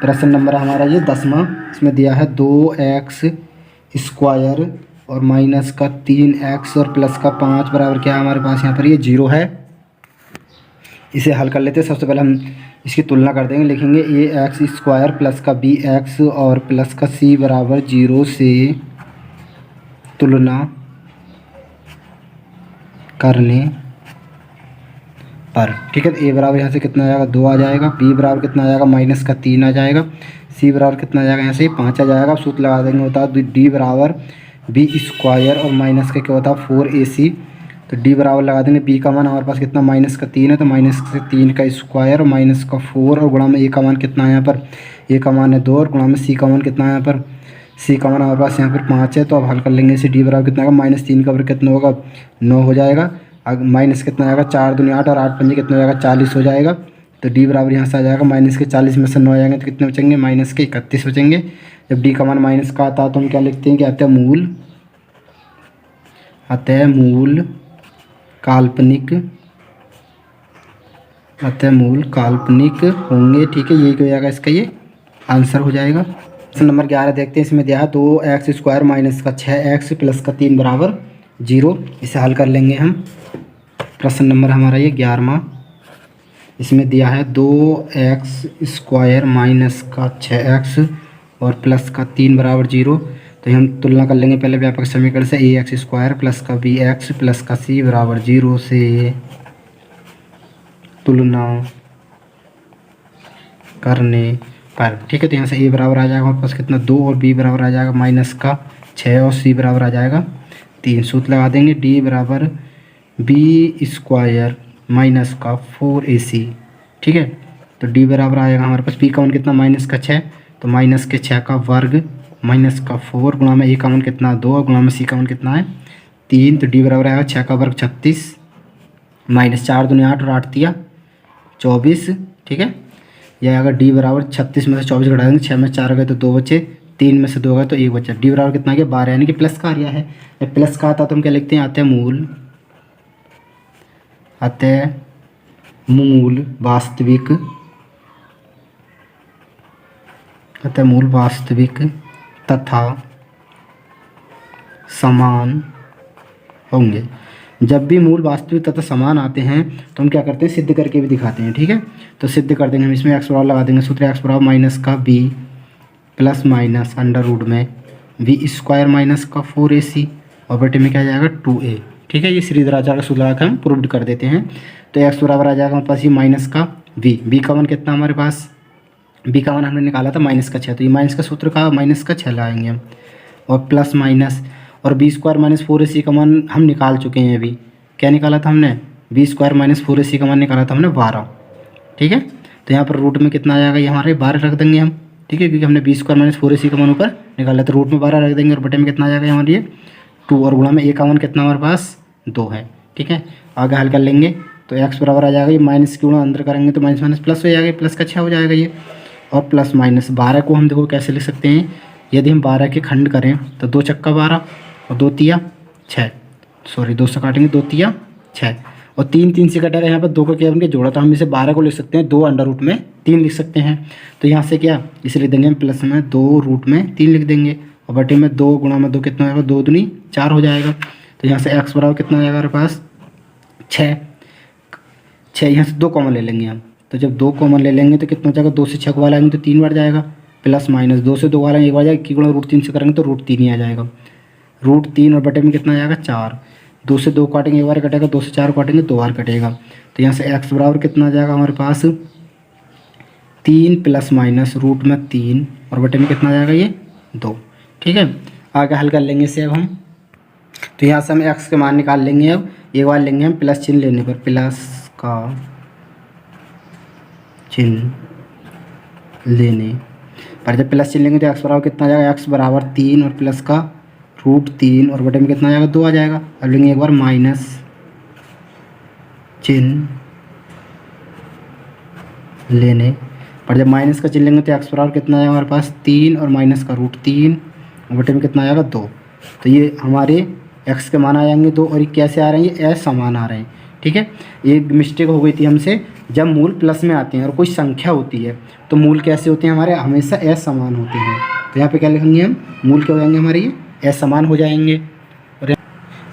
प्रश्न नंबर हमारा ये 10वां। इसमें दिया है 2x² और माइनस का 3x और प्लस का 5 बराबर क्या है हमारे पास यहाँ पर ये 0 है। इसे हल कर लेते हैं। सबसे पहले हम इसकी तुलना कर देंगे, लिखेंगे ax² प्लस का bx और प्लस का c बराबर 0 से तुलना करने पर, ठीक है। तो a बराबर यहाँ से कितना आ जाएगा 2 आ जाएगा, b बराबर कितना आ जाएगा माइनस का 3 आ जाएगा, c बराबर कितना आ जाएगा यहाँ से 5 आ जाएगा। सूत्र लगा देंगे, होता है d बराबर b² और माइनस का क्या होता है 4ac। तो d बराबर लगा देंगे, b का मान हमारे पास कितना माइनस का 3 है, तो माइनस से 3 का स्क्वायर और माइनस का 4 और गुणा में a का मान कितना है यहाँ पर, a का मान है 2 और गुणा में c का मान कितना है यहाँ पर, c का मान हमारे पास यहाँ पर 5 है। तो अब हल कर लेंगे इसे। d बराबर कितना होगा -3 का बराबर कितना होगा 9 हो जाएगा, माइनस कितना आएगा 4 दूनी 8 और 8 पंजे कितना हो जाएगा 40 हो जाएगा। तो d बराबर यहाँ से आ जाएगा माइनस के 40 में से 9 आ जाएंगे तो कितने बचेंगे माइनस के 31 बचेंगे। जब d का मान माइनस का आता है तो हम क्या लिखते हैं कि अतः मूल काल्पनिक होंगे, ठीक है। यही हो जाएगा इसका, ये आंसर हो जाएगा। प्रश्न नंबर 11 देखते हैं। इसमें दिया है 2x² माइनस का 6x प्लस का 3 बराबर 0। इसे हल कर लेंगे हम। प्रश्न नंबर हमारा ये 11वां। इसमें दिया है 2x² माइनस का 6x और प्लस का 3 बराबर 0। तो हम तुलना कर लेंगे पहले व्यापक समीकरण से, ax² प्लस का bx प्लस का c बराबर 0 से तुलना करने पर, ठीक है। तो यहाँ से a बराबर आ जाएगा हमारे पास कितना 2 और b बराबर आ जाएगा माइनस का 6 और c बराबर आ जाएगा 3। सूत्र लगा देंगे, d बराबर b² माइनस का 4ac, ठीक है। तो d बराबर आएगा हमारे पास b का मान कितना माइनस का 6, तो माइनस के 6 का वर्ग माइनस का 4 गुणा में a का मान कितना 2 और गुणा में c का मान कितना है 3। तो d बराबर आएगा 6 का वर्ग 36 माइनस 4 दूनी 8 और 8 तिया 24, ठीक है। यह आएगा d बराबर 36 में से 24 घटा देंगे, 6 में 4 गए तो 2 बचे, 3 में से 2 गए तो 1 बचा। d बराबर कितना आ गया 12, यानी कि प्लस का आ रहा है। जब प्लस का आता तो हम क्या लिखते हैं अतः मूल वास्तविक तथा समान होंगे। जब भी मूल वास्तविक तथा समान आते हैं तो हम क्या करते हैं सिद्ध करके भी दिखाते हैं, ठीक है। तो सिद्ध कर देंगे हम, इसमें x बराबर लगा देंगे। सूत्र x बराबर माइनस का b plus minus under root में b² माइनस का 4ac और बटे में क्या आ जाएगा 2a, ठीक है। ये श्रीधराचार्य का सूत्र लगा हम प्रूव्ड कर देते हैं। तो x बराबर आ जाएगा हमारे पास ये माइनस का b का मान कितना हमारे पास, b का मान हमने निकाला था माइनस का 6, तो ये माइनस का सूत्र का माइनस का 6 लाएंगे हम, और प्लस माइनस और b² माइनस 4ac का मान हम निकाल चुके हैं। अभी क्या निकाला था हमने, b² माइनस 4ac का मान निकाला था हमने 12, ठीक है। तो यहाँ पर रूट में कितना आ जाएगा, ये हमारे 12 रख देंगे हम, ठीक है, क्योंकि हमने b² माइनस 4ac का मान ऊपर निकाला, तो रूट में 12 रख देंगे और बटे में कितना आ जाएगा हमारे ये 2 और गुणा में a का मान कितना हमारे पास 2 है, ठीक है। आगे हल कर लेंगे तो x बराबर आ जाएगा, ये माइनस के गुणा अंदर करेंगे तो माइनस माइनस प्लस हो जाएगा, प्लस का 6 हो जाएगा ये, और प्लस माइनस 12 को हम देखो कैसे लिख सकते हैं, यदि हम 12 के खंड करें तो 2 चक्का 12 और 2 तिया 6, सॉरी 2 से काटेंगे 2 तिया 6 और 3 3 से कटेगा, यहाँ पर 2 को क्या बन के जोड़ा, तो हम इसे 12 को लिख सकते हैं 2 अंडर रूट में 3 लिख सकते हैं। तो यहाँ से क्या इसे लिख देंगे हम प्लस में 2 रूट में 3 लिख देंगे और बटे में 2 गुणा में 2 कितना होगा 2 दूनी 4 हो जाएगा। तो यहाँ से x बराबर कितना हो जाएगा हमारे पास 6, यहाँ से 2 कॉमन ले लेंगे हम, तो जब 2 कॉमन ले लेंगे तो कितना हो जाएगा 2 से 6 को वाला आएंगे तो 3 बार जाएगा, प्लस माइनस 2 से 2 वाला एक बार जाएगा, की गुणा √3 से करेंगे तो √3 ही आ जाएगा, √3 और बटे में कितना आ जाएगा 4, 2 से 2 काटेंगे एक बार कटेगा, 2 से 4 काटेंगे 2 बार कटेगा। तो यहाँ से x बराबर कितना आ जाएगा हमारे पास 3 प्लस माइनस रूट में 3 और बटे में कितना आ जाएगा ये 2, ठीक है। आगे हल कर लेंगे इसे अब हम, तो यहाँ से हम x के मान निकाल लेंगे। अब एक बार लेंगे हम प्लस चिन्ह लेने पर, प्लस का चिन्ह लेने पर जब प्लस चिन्ह लेंगे तो x बराबर कितना आ जाएगा, x बराबर 3 और प्लस का √3 और बटे में कितना आ जाएगा 2 आ जाएगा। अब लेंगे एक बार माइनस चिन्ह लेने पर जब माइनस का चिन्ह लेंगे तो x बराबर कितना आएगा हमारे पास 3 और माइनस का √3 और बटे में कितना आएगा 2। तो ये हमारे x के मान आ जाएंगे 2 और ये कैसे आ रहे हैं, ये असमान आ रहे हैं, ठीक है, एक मिस्टेक हो गई थी हमसे, जब मूल प्लस में आते हैं और कोई संख्या होती है तो मूल कैसे होते हैं हमारे, हमेशा असमान होते हैं। तो यहाँ पे क्या लिखेंगे हम, मूल क्या हो जाएंगे हमारे, ये असमान हो जाएंगे। और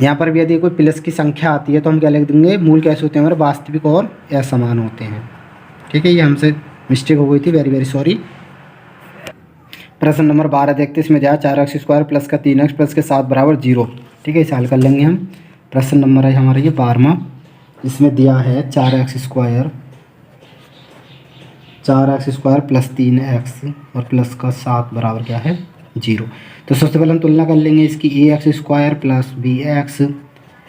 यहाँ पर भी यदि कोई प्लस की संख्या आती है तो हम क्या लिख देंगे, मूल कैसे होते हैं हमारे, वास्तविक और असमान होते हैं। ठीक है, ये हमसे मिस्टेक हो गई थी, वेरी वेरी सॉरी। प्रश्न नंबर 12 देखते हैं, इसमें दिया 4x² प्लस का 3x प्लस के 7 बराबर 0। ठीक है, इसे हल कर लेंगे हम। प्रश्न नंबर है हमारा ये 12वां, इसमें दिया है 4x² प्लस 3x और प्लस का 7 बराबर क्या है 0। तो सबसे पहले हम तुलना कर लेंगे इसकी, ax² plus bx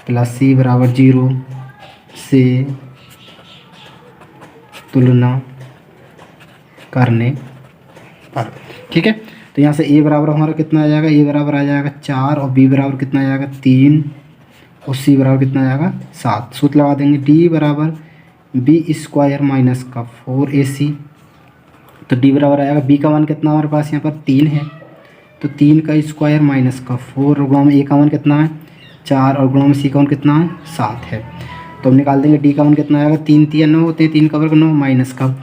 plus c बराबर 0 से तुलना करने पर। ठीक है, तो यहाँ से a बराबर हमारा कितना आ जाएगा, a बराबर आ जाएगा 4 और b बराबर कितना आ जाएगा 3 और c बराबर कितना आ जाएगा 7। सूत्र लगा देंगे, d बराबर b² माइनस का 4ac। तो d बराबर आएगा, b का मान कितना हमारे पास यहाँ पर 3 है, तो 3 का स्क्वायर माइनस का 4 और गुणा में a का मान कितना है 4 और गुणा में c का मान कितना है 7 है। तो हम निकाल देंगे d का मान कितना आएगा, 3 3 9 होते हैं, 3 का वर्ग 9 माइनस का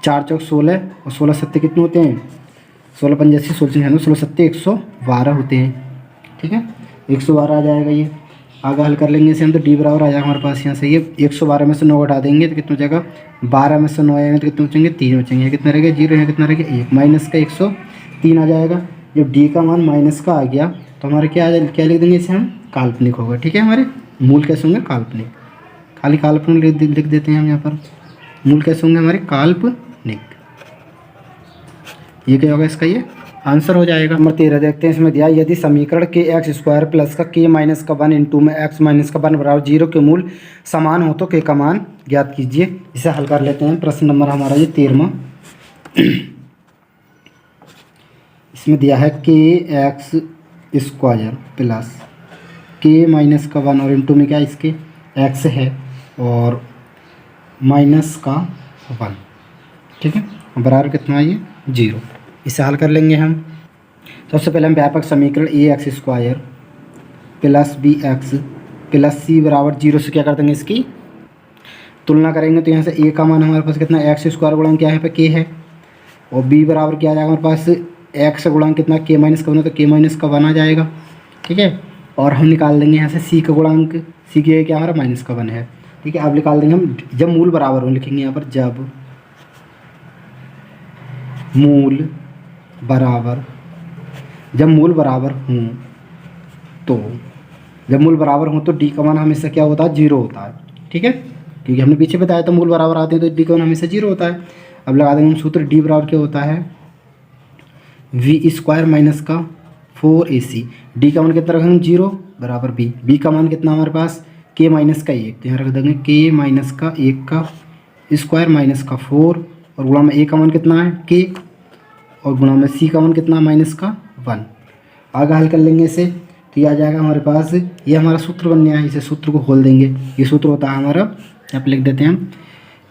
4 चौक 16 और 16 सत्ते कितने होते हैं, 16 पंजासी 16 सत्ते 112 होते हैं। ठीक है, 112 आ जाएगा ये। आगे हल कर लेंगे इसे हम, तो d बराबर आ जाएगा हमारे पास यहाँ से, ये 112 में से 9 हटा देंगे तो कितना हो जाएगा, 12 में से 9 आएंगे तो कितने बचेंगे 3 बचेंगे। कितना रहेगा 0, यहाँ कितना रहेगा 1 माइनस का 103 आ जाएगा। जब d का मान माइनस का आ गया तो हमारे क्या लिख देंगे इसे हम, काल्पनिक होगा। ठीक है, हमारे मूल कैसे होंगे, काल्पनिक, खाली काल्पनिक लिख देते हैं हम यहाँ पर। मूल कैसे होंगे हमारे, काल्पनिक। ये क्या होगा इसका, ये आंसर हो जाएगा। नंबर 13 देखते हैं, इसमें दिया यदि समीकरण के x² प्लस का k माइनस का 1 इंटू में x माइनस का 1 बराबर 0 के मूल समान हो तो k का मान ज्ञात कीजिए। इसे हल कर लेते हैं। प्रश्न नंबर हमारा ये 13वां, इसमें दिया है kx² प्लस k माइनस का 1 और इंटू में क्या इसके x है और माइनस का 1। ठीक है, बराबर कितना है ये 0। इसे हल कर लेंगे हम। सबसे पहले हम व्यापक समीकरण ax² plus bx plus c बराबर 0 से क्या कर देंगे, इसकी तुलना करेंगे। तो यहाँ से a का मान हमारे पास कितना, x² गुणा क्या है पे k है, और b बराबर क्या आ जाएगा हमारे पास, x गुणा कितना k माइनस का 1 तो k माइनस का 1 आ जाएगा। ठीक है, और हम निकाल देंगे यहाँ से c का गुणांक, c की क्या हमारा माइनस का 1 है। ठीक है, अब निकाल देंगे हम, जब मूल बराबर हो लिखेंगे यहाँ पर, जब मूल बराबर, जब मूल बराबर हूँ तो, जब मूल बराबर हूँ तो d का मान हमेशा क्या होता है 0 होता है। ठीक है, क्योंकि हमने पीछे बताया था मूल बराबर आते हैं तो d का मान हमेशा 0 होता है। अब लगा देंगे हम सूत्र, d बराबर क्या होता है v² माइनस का 4ac। d का मान कितना रखेंगे 0 बराबर b, b का मान कितना हमारे पास k माइनस का 1, तो यहाँ रख देंगे k माइनस का 1 का स्क्वायर माइनस का 4 और गुणा में a का मान कितना है k और गुणा में c का मान कितना माइनस का 1। आगे हल कर लेंगे इसे, तो ये आ जाएगा हमारे पास, ये हमारा सूत्र बन गया है। इसे सूत्र को खोल देंगे, ये सूत्र होता है हमारा, यहाँ पे लिख देते हैं हम,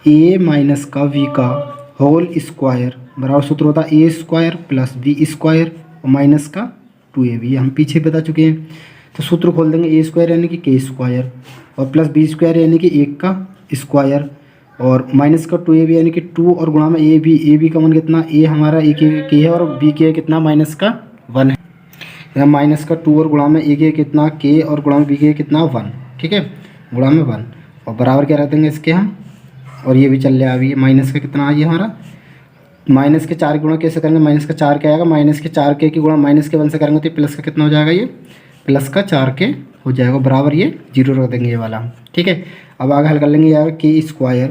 a माइनस का v का होल स्क्वायर बराबर सूत्र होता है a² प्लस b² और माइनस का 2ab। ये हम पीछे बता चुके हैं। तो सूत्र खोल देंगे, a² यानी कि k² और प्लस b² यानी कि 1 का स्क्वायर और माइनस का 2ab यानी कि 2 और गुणा में ab का मान कितना, a हमारा a के है और b के कितना माइनस का 1 है। यहाँ माइनस का 2 और गुणा में a के कितना k और गुणा में b के कितना 1। ठीक है, गुणा में 1 और बराबर क्या रख देंगे इसके हम, और ये भी चल रहा है अभी, माइनस का कितना आ गया हमारा, माइनस के 4 गुणा कैसे करेंगे, माइनस का 4 क्या आएगा, माइनस के 4 के गुणा माइनस के 1 से करेंगे तो प्लस का कितना हो जाएगा, ये प्लस का 4 के हो जाएगा बराबर, ये 0 रख देंगे ये वाला। ठीक है, अब आगे हल कर लेंगे, ये आएगा k²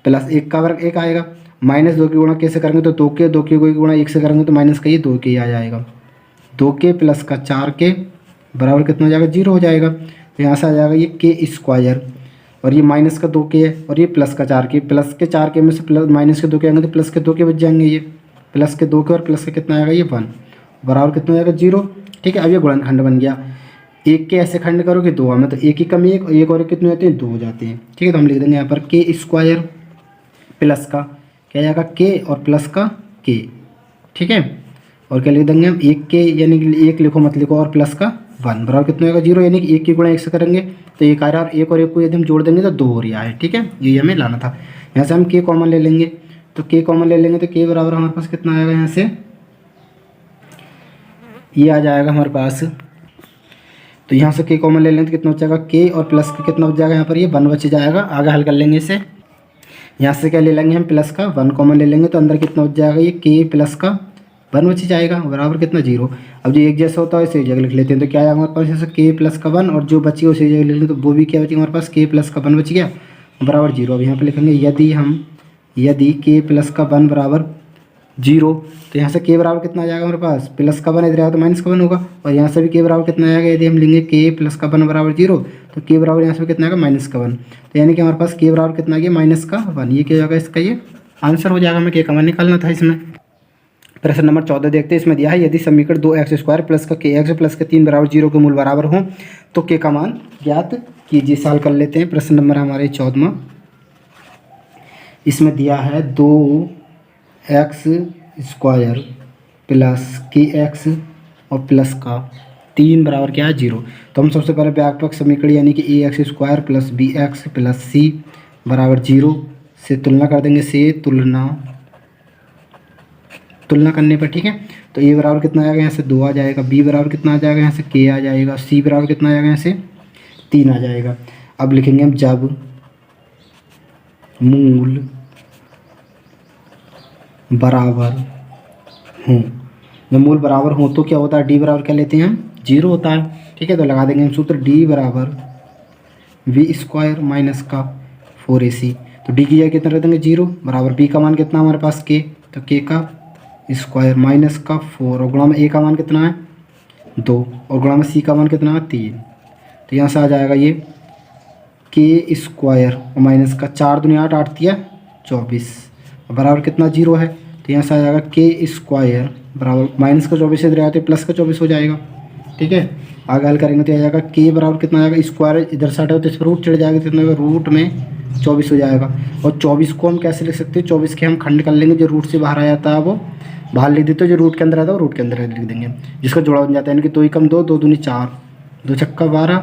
प्लस 1 का वर्ग 1 आएगा, माइनस 2 के गुणा कैसे करेंगे तो 2 के गुणा 1 से करेंगे तो माइनस का ये 2 के आ जाएगा, 2 प्लस का 4 बराबर कितना हो जाएगा 0 हो जाएगा। तो यहाँ से आ जाएगा ये k² और ये माइनस का 2 है और ये प्लस का 4 प्लस के 4 में से प्लस माइनस के 2 आएंगे तो प्लस के 2 बच जाएंगे, ये प्लस के 2 और प्लस का कितना आएगा ये 1 बराबर कितना हो जाएगा 0। ठीक है, अब ये गुणनखंड बन गया, 1 के ऐसे खंड करोगे 2 में तो 1 की कमी 1 और 1 और कितने होते हैं 2 हो जाते हैं। ठीक है, तो हम लिख देंगे यहाँ पर k² प्लस का क्या जाएगा k और प्लस का k। ठीक है, और क्या लिख देंगे हम 1 के यानी कि 1 लिखो मत लिखो और प्लस का 1 बराबर कितना होगा 0, यानी कि 1 की गुणा 1 से करेंगे तो 1 आ रहा है, और 1 और 1 को यदि हम जोड़ देंगे तो 2 हो रहा है। ठीक है, ये हमें लाना था। यहाँ से हम k कॉमन ले लेंगे, तो k कॉमन ले लेंगे तो k बराबर हमारे पास कितना आएगा, यहाँ से ये आ जाएगा हमारे पास। तो यहाँ से k कॉमन ले लेंगे तो कितना बच जाएगा, k और प्लस का कितना बच जाएगा, यहाँ पर ये 1 बच जाएगा। आगे हल कर लेंगे इसे। यहाँ से क्या ले लेंगे हम, प्लस का 1 कॉमन ले लेंगे तो अंदर कितना बच जाएगा, ये k प्लस का 1 बच जाएगा बराबर कितना 0। अब जो एक जैसा होता है इसे जगह लिख लेते हैं, तो क्या आएगा हमारे पास, जैसे k प्लस का 1 और जो बची है उसे जगह लिख लेते हैं, तो वो भी क्या बची हमारे पास, k प्लस का 1 बच गया बराबर 0। अब यहाँ पे लिखेंगे यदि k प्लस का 1 बराबर 0, तो यहाँ से k बराबर कितना आ जाएगा हमारे पास, प्लस का 1 इधर आया तो माइनस का 1 होगा, और यहाँ से भी k बराबर कितना आएगा, यदि हम लेंगे k प्लस का 1 बराबर 0 तो k बराबर यहाँ से भी कितना आएगा, माइनस का 1। तो यानी कि हमारे पास k बराबर कितना आ गया, माइनस का 1। ये क्या होगा, इसका ये आंसर हो जाएगा। हमें k का मान निकालना था इसमें। प्रश्न नंबर 14 देखते हैं। इसमें दिया है यदि समीकरण 2x² प्लस का kx प्लस का 3 बराबर 0 के मूल बराबर हों तो k का मान ज्ञात कीजिए। सॉल्व कर लेते हैं। प्रश्न नंबर हमारे 14, इसमें दिया है 2x² प्लस kx और प्लस का 3 बराबर क्या है 0। तो हम सबसे पहले व्यापक समीकरण यानी कि ax² plus bx plus c बराबर 0 से तुलना कर देंगे, से तुलना करने पर। ठीक है, तो a बराबर कितना आ जाएगा, यहाँ से 2 आ जाएगा, b बराबर कितना आ जाएगा, यहाँ से k आ जाएगा, c बराबर कितना आ जाएगा, यहाँ से 3 आ जाएगा। अब लिखेंगे हम जब मूल बराबर हों, जब मूल बराबर हों तो क्या होता है, d बराबर क्या लेते हैं हम 0 होता है। ठीक है, तो लगा देंगे हम सूत्र d बराबर v² माइनस का 4ac। तो d की जगह कितना रख देंगे 0 बराबर b का मान कितना हमारे पास k, तो k का स्क्वायर माइनस का 4 और गुणा में a का मान कितना है 2 और गुणा में c का मान कितना है 3। तो यहाँ से आ जाएगा ये k² और माइनस का 4 दूनी 8, 8 तिया 24 बराबर कितना 0 है। तो यहाँ से आ जाएगा k² बराबर माइनस का 24 इधर आते प्लस का 24 हो जाएगा। ठीक है, आगे हल करेंगे तो आ जाएगा k बराबर कितना आएगा, स्क्वायर इधर से हटाओ तो इस पर रूट चढ़ जाएगा, तो कितना रूट में 24 हो जाएगा। और 24 को हम कैसे लिख सकते हैं, 24 के हम खंड कर लेंगे, जो रूट से बाहर आ जाता है वो बाहर लिख देते हो, जो रूट के अंदर आता है वो रूट के अंदर लिख देंगे, जिसका जोड़ा बन जाता है। यानी कि 2 एकम 2, 2 दूनी 4, 2 छक्का 12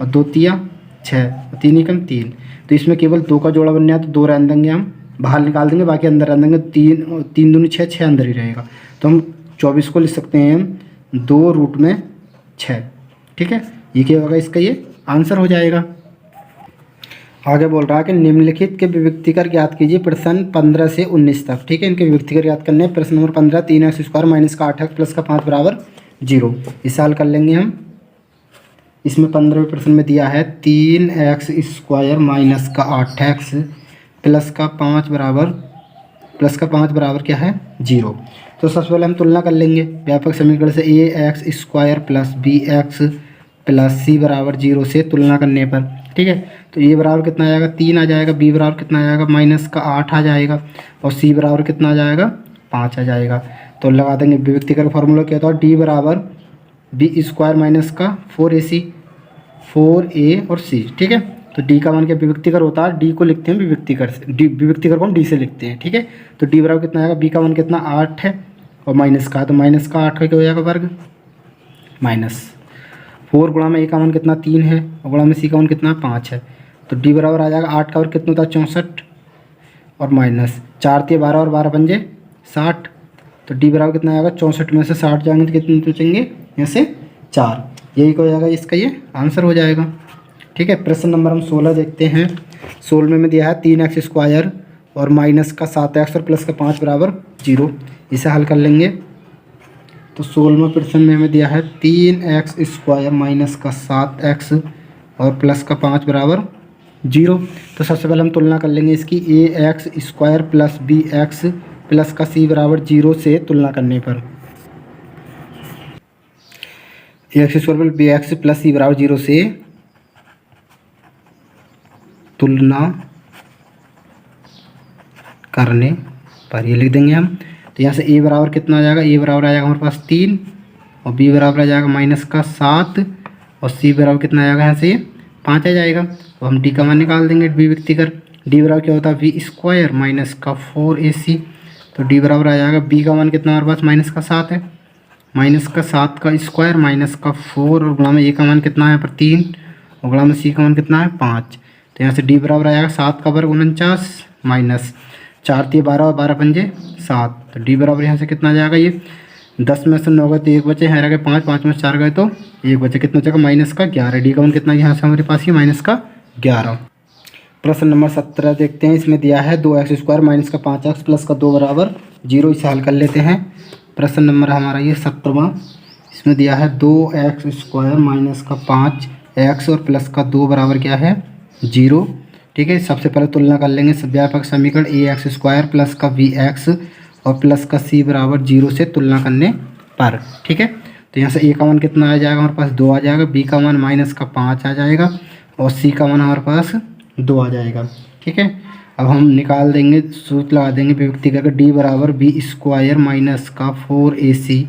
और 2 तिया 6 और 3 एकम 3। तो इसमें केवल 2 का जोड़ा बनना है, तो 2 रहने देंगे, हम बाहर निकाल देंगे, बाकी अंदर रहने देंगे। 3 दूनी 6, 6 अंदर ही रहेगा। तो हम 24 को लिख सकते हैं 2 रूट में 6। ठीक है, ये क्या होगा, इसका ये आंसर हो जाएगा। आगे बोल रहा है कि निम्नलिखित के विविक्तिकर ज्ञात कीजिए प्रश्न 15 से 19 तक। ठीक है, इनके विविक्तिकर ज्ञात करने हैं। प्रश्न नंबर 15, 3x² माइनस का 8x प्लस का 5 बराबर 0। इसे हल कर लेंगे हम। इसमें 15वें प्रश्न में दिया है 3x² माइनस का 8x प्लस का 5 बराबर क्या है 0। तो सबसे पहले हम तुलना कर लेंगे व्यापक समीकरण से ax² plus bx plus c बराबर 0 से तुलना करने पर। ठीक है, तो ये बराबर कितना आ जाएगा 3 आ जाएगा, b बराबर कितना आ जाएगा माइनस का 8 आ जाएगा, और c बराबर कितना आ जाएगा 5 आ जाएगा। तो लगा देंगे विविक्तिकर फॉर्मूला क्या होता है, d बराबर b² माइनस का 4ac, 4a और c। ठीक है, तो d का मान क्या विविक्तिकर होता है, d को लिखते हैं विविक्तिकर से, विविक्तिकर को हम d से लिखते हैं। ठीक है, तो d बराबर कितना आएगा, b का मान कितना 8 है और माइनस का, तो माइनस का 8 का क्या हो जाएगा वर्ग माइनस 4 गुणा में a का मान कितना 3 है और गुणा में c का मान कितना 5 है। तो d बराबर आ जाएगा 8 का वर्ग कितना होता है 64 और माइनस 4 × 12 और 12 बन जाए 60। तो d बराबर कितना आएगा 64 में से 60 जाएंगे तो कितने बचेंगे, यहाँ से 4। यही हो जाएगा, इसका ये आंसर हो जाएगा। ठीक है, प्रश्न नंबर हम 16 देखते हैं। 16 में दिया है 3x² और माइनस का 7x और प्लस का 5 बराबर 0। इसे हल कर लेंगे। तो 16वें प्रश्न में हमें दिया है 3x² माइनस का 7x और प्लस का 5 बराबर 0। तो सबसे पहले हम तुलना कर लेंगे इसकी ax² प्लस bx प्लस का c बराबर 0 से तुलना करने पर। ax² plus bx plus c बराबर 0 से तुलना करने पर ये लिख देंगे हम। तो यहाँ से a बराबर कितना आ जाएगा, a बराबर आ जाएगा हमारे पास 3 और b बराबर आ जाएगा माइनस का 7 और c बराबर कितना आ जाएगा, यहाँ से 5 आ जाएगा। तो हम d का मान निकाल देंगे विविक्तिकर। d बराबर क्या होता है v² माइनस का 4ac। तो d बराबर आ जाएगा b का मान कितना हमारे पास माइनस का 7 है माइनस का 7 का स्क्वायर माइनस का 4 और गुणा में ए का मान कितना है यहाँ पर 3 और गुणा में सी का मान कितना है 5। तो यहाँ से डी बराबर आ जाएगा 7 का वर्ग 49 माइनस 4 3 12 और 12 पंजे 7। तो डी बराबर यहाँ से कितना आ जाएगा, ये 10 में से 9 गए तो 1 बचे, यहाँ रह गए 5, 5 में से 4 गए तो 1 बचे, कितना बचेगा माइनस का 11। डी का मान कितना यहाँ से हमारे पास ही माइनस का 11। प्रश्न नंबर 17 देखते हैं। इसमें दिया है 2x स्क्वायर माइनस का 5x प्लस का 2 बराबर 0। इसे हल कर लेते हैं। प्रश्न नंबर हमारा ये 17वां। इसमें दिया है 2x स्क्वायर माइनस का 5x और प्लस का 2 बराबर क्या है 0। ठीक है, सबसे पहले तुलना कर लेंगे व्यापक समीकरण ax स्क्वायर प्लस का bx और प्लस का c बराबर 0 से तुलना करने पर। ठीक है, तो यहाँ से a का मान कितना आ जाएगा हमारे पास 2 आ जाएगा, b का मान माइनस का 5 आ जाएगा और c का मान हमारे पास 2 आ जाएगा। ठीक है, अब हम निकाल देंगे, सूत्र लगा देंगे विभक्ति करके d बराबर बी स्क्वायर माइनस का 4ac।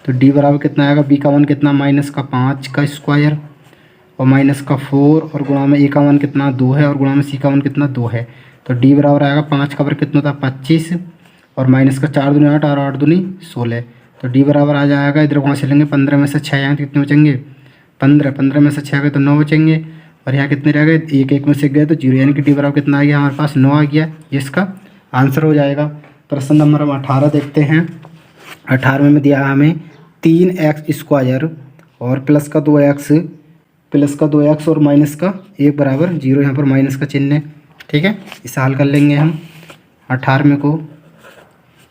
तो d बराबर कितना आएगा, b का मान कितना माइनस का 5 का स्क्वायर और माइनस का 4 और गुणा में a का मान कितना 2 है और गुणा में c का मान कितना 2 है। तो d बराबर आएगा 5 का वर्ग कितना था 25 और माइनस का 4 दूनी 8 और 8 दूनी 16। तो d बराबर आ जाएगा, इधर वहाँ से लेंगे 15 में से 6 यहाँ कितने बचेंगे 15, 15 में से 6 गए तो 9 बचेंगे और यहाँ कितने रह गए, एक एक में से गए तो 0, यानी कि डी बराबर कितना आ गया हमारे पास 9 आ गया। ये इसका आंसर हो जाएगा। प्रश्न नंबर हम 18 देखते हैं। 18वें में दिया है हमें 3x स्क्वायर और प्लस का 2x और माइनस का 1 बराबर 0। यहाँ पर माइनस का चिन्ह है। ठीक है, इसे हल कर लेंगे हम 18वें को।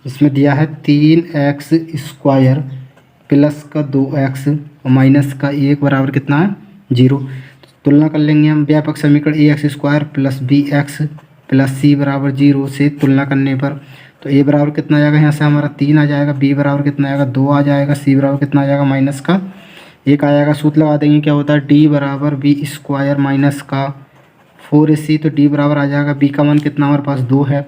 इसमें दिया है 3x स्क्वायर प्लस का 2x और माइनस का 1 बराबर कितना है 0। तुलना कर लेंगे हम व्यापक समीकरण ax square plus bx plus c बराबर 0 से तुलना करने पर। तो a बराबर कितना आ जाएगा, यहाँ से हमारा 3 आ जाएगा, b बराबर कितना आएगा 2 आ जाएगा, c बराबर कितना आ जाएगा माइनस का 1 आ जाएगा। सूत्र लगा देंगे, क्या होता है d बराबर b स्क्वायर माइनस का 4ac। तो d बराबर आ जाएगा, b का मान कितना हमारे पास 2 है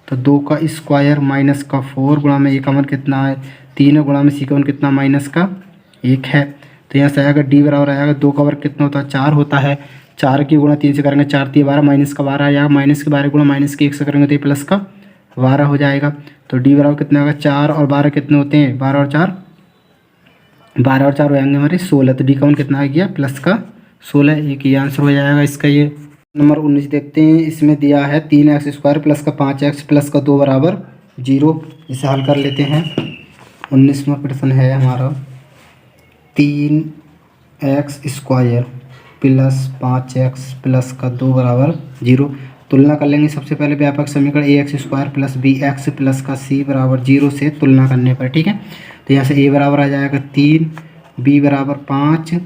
तो 2 का स्क्वायर माइनस का 4 गुणा में a का मान कितना है 3 है, गुणा में c का मान कितना माइनस का 1 है। तो यहाँ से आएगा डी बराबर आएगा 2 का वर्ग कितना होता है 4 होता है, 4 की गुणा 3 से करेंगे 4 3 12 माइनस का 12 आ जाएगा, माइनस के 12 गुणा माइनस के 1 से करेंगे तो ये प्लस का 12 हो जाएगा। तो डी बराबर कितना होगा 4 और 12 कितने होते हैं 12 और 4 हो जाएंगे हमारे 16। तो डी का मान कितना आ गया प्लस का 16। एक ये आंसर हो जाएगा इसका। ये नंबर 19 देखते हैं। इसमें दिया है 3x स्क्वायर प्लस का 5x प्लस का 2 बराबर 0। इसे हल कर लेते हैं। 19वां प्रश्न है हमारा 3x square plus 5x plus का 2 बराबर 0। तुलना कर लेंगे सबसे पहले व्यापक समीकरण ax square plus bx plus का c बराबर 0 से तुलना करने पर। ठीक है, तो यहाँ से a बराबर आ जाएगा 3, b बराबर 5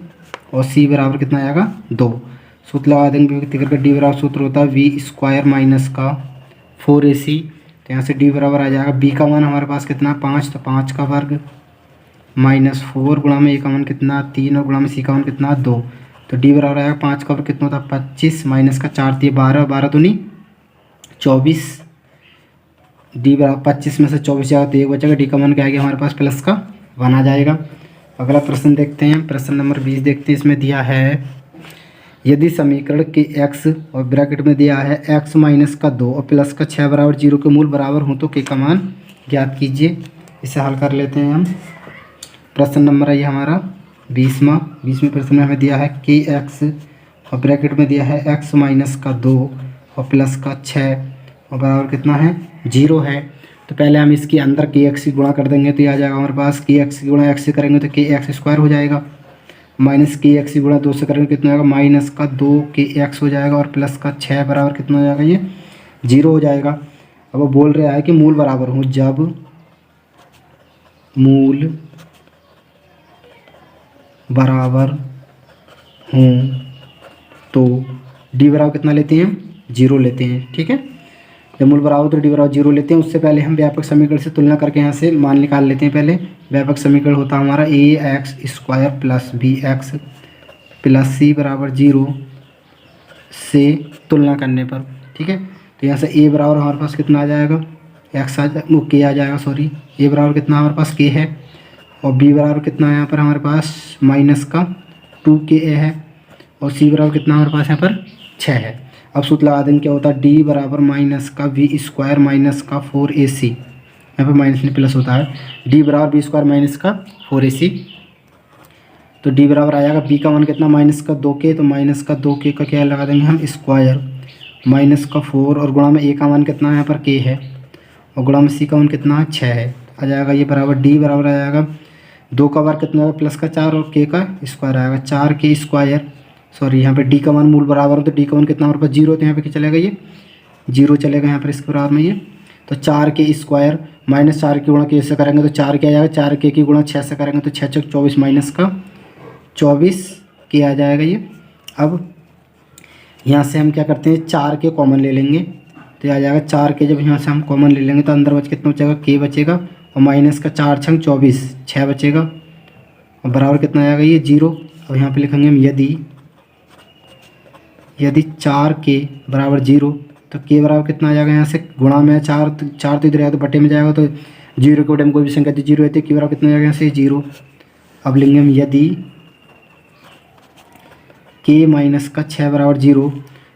और c बराबर कितना आएगा 2। सूत्र लगा देंगे विभक्ति करके। डी बराबर सूत्र होता है v स्क्वायर माइनस का 4ac। तो यहाँ से डी बराबर आ जाएगा, b का मान हमारे पास कितना 5, तो 5 का वर्ग माइनस 4 गुणा में a का मान कितना 3 और गुणा में c का मान कितना 2। तो डी बराबर आएगा 5 का वर्ग कितना होता है 25 माइनस का 4 3 12, 12 दूनी 24। डी बराबर 25 में से 24 जाएगा तो 1 बचेगा, डी का मान क्या आ गया हमारे पास प्लस का 1 आ जाएगा। अगला प्रश्न देखते हैं। प्रश्न नंबर 20 देखते हैं। इसमें दिया है यदि समीकरण के x और ब्रैकेट में दिया है x माइनस का 2 और प्लस का 6 बराबर 0 के मूल बराबर हों तो k का मान ज्ञात कीजिए। इसे हल कर लेते हैं हम। प्रश्न नंबर है ये हमारा 20वां प्रश्न में हमें दिया है कि x और ब्रैकेट में दिया है x माइनस का 2 और प्लस का 6 और बराबर कितना है 0 है। तो पहले हम इसके अंदर के एक्स की गुणा कर देंगे तो ये आ जाएगा हमारे पास के एक्स की गुणा एक्स से करेंगे तो के एक्स स्क्वायर हो जाएगा, माइनस के एक्स की गुणा 2 से करेंगे कितना होगा माइनस का 2 के एक्स हो जाएगा और प्लस का 6 बराबर कितना हो जाएगा ये 0 हो जाएगा। अब वो बोल रहा है कि मूल बराबर हो, जब मूल बराबर हों तो डी बराबर कितना लेते हैं 0 लेते हैं। ठीक है, जब मूल बराबर तो डी बराबर 0 लेते हैं। उससे पहले हम व्यापक समीकरण से तुलना करके यहाँ से मान निकाल लेते हैं। पहले व्यापक समीकरण होता है हमारा a x square plus b x plus c बराबर 0 से तुलना करने पर। ठीक है, तो यहाँ से ए बराबर हमारे पास कितना आ जाएगा एक्स के आ जाएगा, सॉरी ए बराबर कितना हमारे पास के है और बी बराबर कितना है यहाँ पर हमारे पास माइनस का 2 के ए है और सी बराबर कितना हमारे पास यहाँ पर 6 है। अब सूत्र लगा देंगे क्या होता है डी बराबर माइनस का वी स्क्वायर माइनस का 4ac यहाँ पे माइनस नहीं प्लस होता है। डी बराबर बी स्क्वायर माइनस का 4ac। तो डी बराबर आ जाएगा बी का मान कितना माइनस का 2k, तो माइनस का 2k का क्या लगा देंगे हम स्क्वायर माइनस का 4 और गुणा में ए का मान कितना है यहाँ पर k है और गुणा में सी का मान कितना है 6 है। आ जाएगा ये बराबर डी बराबर आ जाएगा 2 का वर्ग कितना आएगा प्लस का 4 और k का स्क्वायर आएगा 4k स्क्वायर। सॉरी यहाँ पे डी का मान मूल बराबर हो तो डी का मान कितना हमारे पास 0, तो यहाँ पे क्या चलेगा ये 0 चलेगा यहाँ पर इसके बराबर में ये। तो 4k स्क्वायर माइनस 4 की गुणा k से करेंगे तो 4k आ जाएगा, 4k की गुणा 6 से करेंगे तो 6 चौक 24 माइनस का 24k आ जाएगा ये। अब यहाँ से हम क्या करते हैं 4k कॉमन ले लेंगे तो आ जाएगा 4k। जब यहाँ से हम कॉमन ले लेंगे तो अंदर बच कितना बचेगा k बचेगा और माइनस का 4 छंग 24 6 बचेगा और बराबर कितना आएगा ये 0। और यहाँ पे लिखेंगे हम यदि 4k बराबर 0 तो k बराबर कितना आ जाएगा यहाँ से गुणा में 4 तो इधर आया तो बटे में जाएगा तो 0 के बटे में कोई भी संख्या थी 0 रहती है, k बराबर कितना आ जाएगा यहाँ से 0। अब लेंगे हम यदि k माइनस का 6 बराबर 0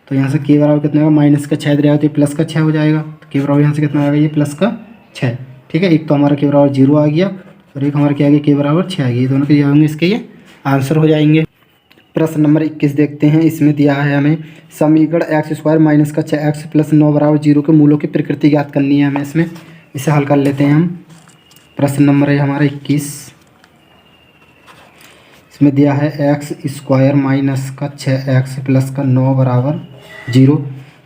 तो यहाँ से k बराबर कितना आएगा माइनस का 6 इधर आएगा तो प्लस का 6 हो जाएगा। तो k बराबर यहाँ से कितना आएगा ये प्लस का 6। ठीक है, एक तो हमारा k बराबर 0 आ गया और एक हमारा क्या आ गया k बराबर 6 आ गया। दोनों के होंगे इसके ये आंसर हो जाएंगे। प्रश्न नंबर 21 देखते हैं। इसमें दिया है हमें समीकरण एक्स स्क्वायर माइनस का 6x प्लस 9 बराबर 0 के मूलों की प्रकृति ज्ञात करनी है हमें। इसमें इसे हल कर लेते हैं हम। प्रश्न नंबर है हमारा 21। इसमें दिया है एक्स स्क्वायर माइनस का 6x प्लस का 9 बराबर 0।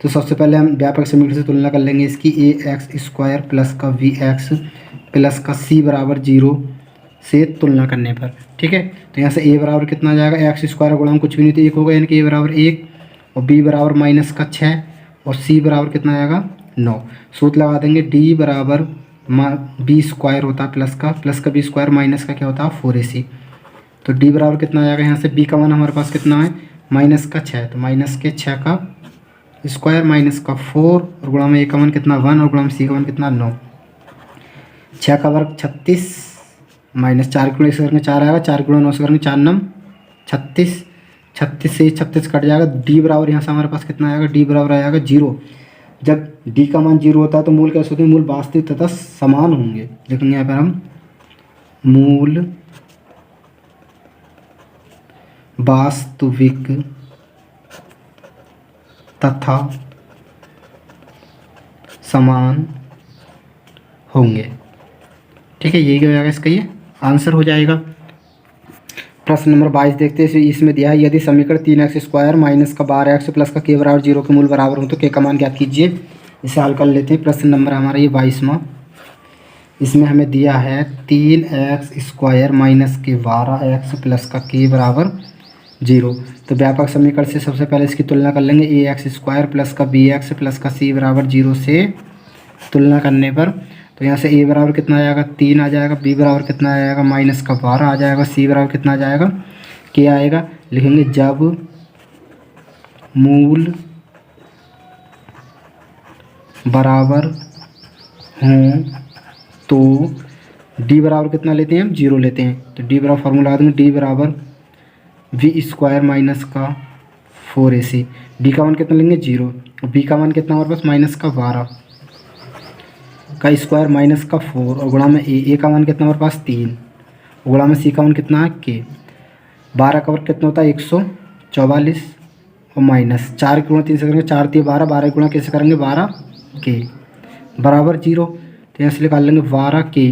तो सबसे पहले हम व्यापक समीकरण से तुलना कर लेंगे इसकी ax स्क्वायर प्लस का bx प्लस का c बराबर 0 से तुलना करने पर। ठीक है, तो यहाँ से a बराबर कितना आ जाएगा एक्स स्क्वायर गुणा में कुछ भी नहीं तो 1 होगा, यानी कि a बराबर 1 और b बराबर माइनस का 6 और c बराबर कितना आएगा 9। सूत्र लगा देंगे d बराबर b स्क्वायर होता है प्लस का b स्क्वायर माइनस का क्या होता है 4ac। तो d बराबर कितना आ जाएगा यहाँ से b का मान हमारे पास कितना है माइनस का 6, तो माइनस के 6 का स्क्वायर माइनस का 4 और गुणा में a का मान कितना 1 और गुणा में c का मान कितना 9। 6 का वर्ग 36 माइनस 4 गुणा से करेंगे 4 आएगा, 4 गुणा 9 से करेंगे 4 9 36, 36 से 36 कट जाएगा। d बराबर यहाँ से हमारे पास कितना आएगा d बराबर आ जाएगा 0। जब d का मान 0 होता है तो मूल कैसे होते हैं, मूल वास्तविक तथा समान होंगे। लिखेंगे यहाँ पर हम मूल वास्तविक तथा समान होंगे। ठीक है, यही हो जाएगा इसका ये आंसर हो जाएगा। प्रश्न नंबर 22 देखते हैं। इसमें दिया है यदि समीकरण 3x स्क्वायर माइनस का 12x प्लस का k बराबर 0 के मूल बराबर हो तो k का मान ज्ञात कीजिए। इसे हल कर लेते हैं। प्रश्न नंबर हमारा ये 22वां। इसमें हमें दिया है 3x स्क्वायर माइनस के 12x प्लस का k बराबर 0। तो व्यापक समीकरण से सबसे पहले इसकी तुलना कर लेंगे ax स्क्वायर प्लस का bx प्लस का c बराबर 0 से तुलना करने पर। तो यहाँ से a बराबर कितना आ जाएगा 3 आ जाएगा, b बराबर कितना आ जाएगा माइनस का 12 आ जाएगा, c बराबर कितना आ जाएगा k आएगा। लिखेंगे जब मूल बराबर हों तो d बराबर कितना लेते हैं हम 0 लेते हैं। तो d बराबर फार्मूला लगा देंगे d बराबर v स्क्वायर माइनस का 4ac। d का मान कितना लेंगे 0 और b का मान कितना हमारे पास माइनस का 12 का स्क्वायर माइनस का 4 और गुणा में a का मान कितना हमारे पास 3 और गुणा में c का मान कितना है k। 12 का वर्ग कितना होता है 144 और माइनस 4 गुणा 3 से करेंगे 4 3 12, 12 गुणा कैसे करेंगे 12 k बराबर 0। तो यहाँ से निकाल लेंगे 12 k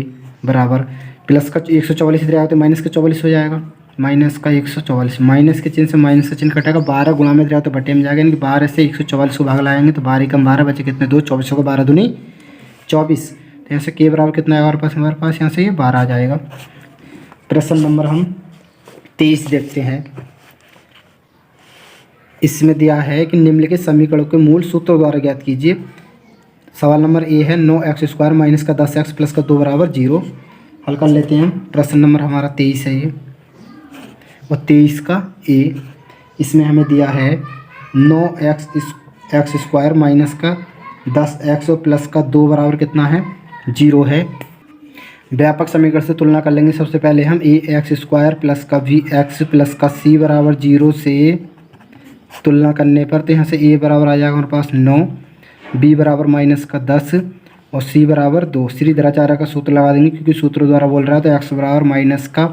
बराबर प्लस का 144 इधर आएगा तो माइनस का 44 हो जाएगा, माइनस का 144 माइनस के चिन्ह से माइनस का चिन्ह कटेगा। 12 गुणा में इधर तो बटे में जाएगा, यानी कि 12 से 144 को भाग लाएंगे तो 12 कम 12 बचे कितने 2, 24 को 12 दूनी 24। तो यहाँ से k बराबर कितना है हमारे पास यहाँ से ये 12 आ जाएगा। प्रश्न नंबर हम 23 देखते हैं। इसमें दिया है कि निम्नलिखित समीकरणों के मूल सूत्र द्वारा ज्ञात कीजिए। सवाल नंबर ए है 9x स्क्वायर माइनस का 10x प्लस का 2 बराबर 0। हल कर लेते हैं हम। प्रश्न नंबर हमारा 23 है ये और 23 का ए। इसमें हमें दिया है 9x स्क्वायर माइनस का 10x प्लस का 2 बराबर कितना है 0 है। व्यापक समीकरण से तुलना कर लेंगे। सबसे पहले हम ax स्क्वायर प्लस का vx प्लस का c बराबर 0 से तुलना करने पर तो यहाँ से a बराबर आ जाएगा हमारे पास 9, b बराबर माइनस का 10 और सी बराबर 2। श्रीधराचार्य का सूत्र लगा देंगे क्योंकि सूत्र द्वारा बोल रहा है, तो एक्स बराबर माइनस का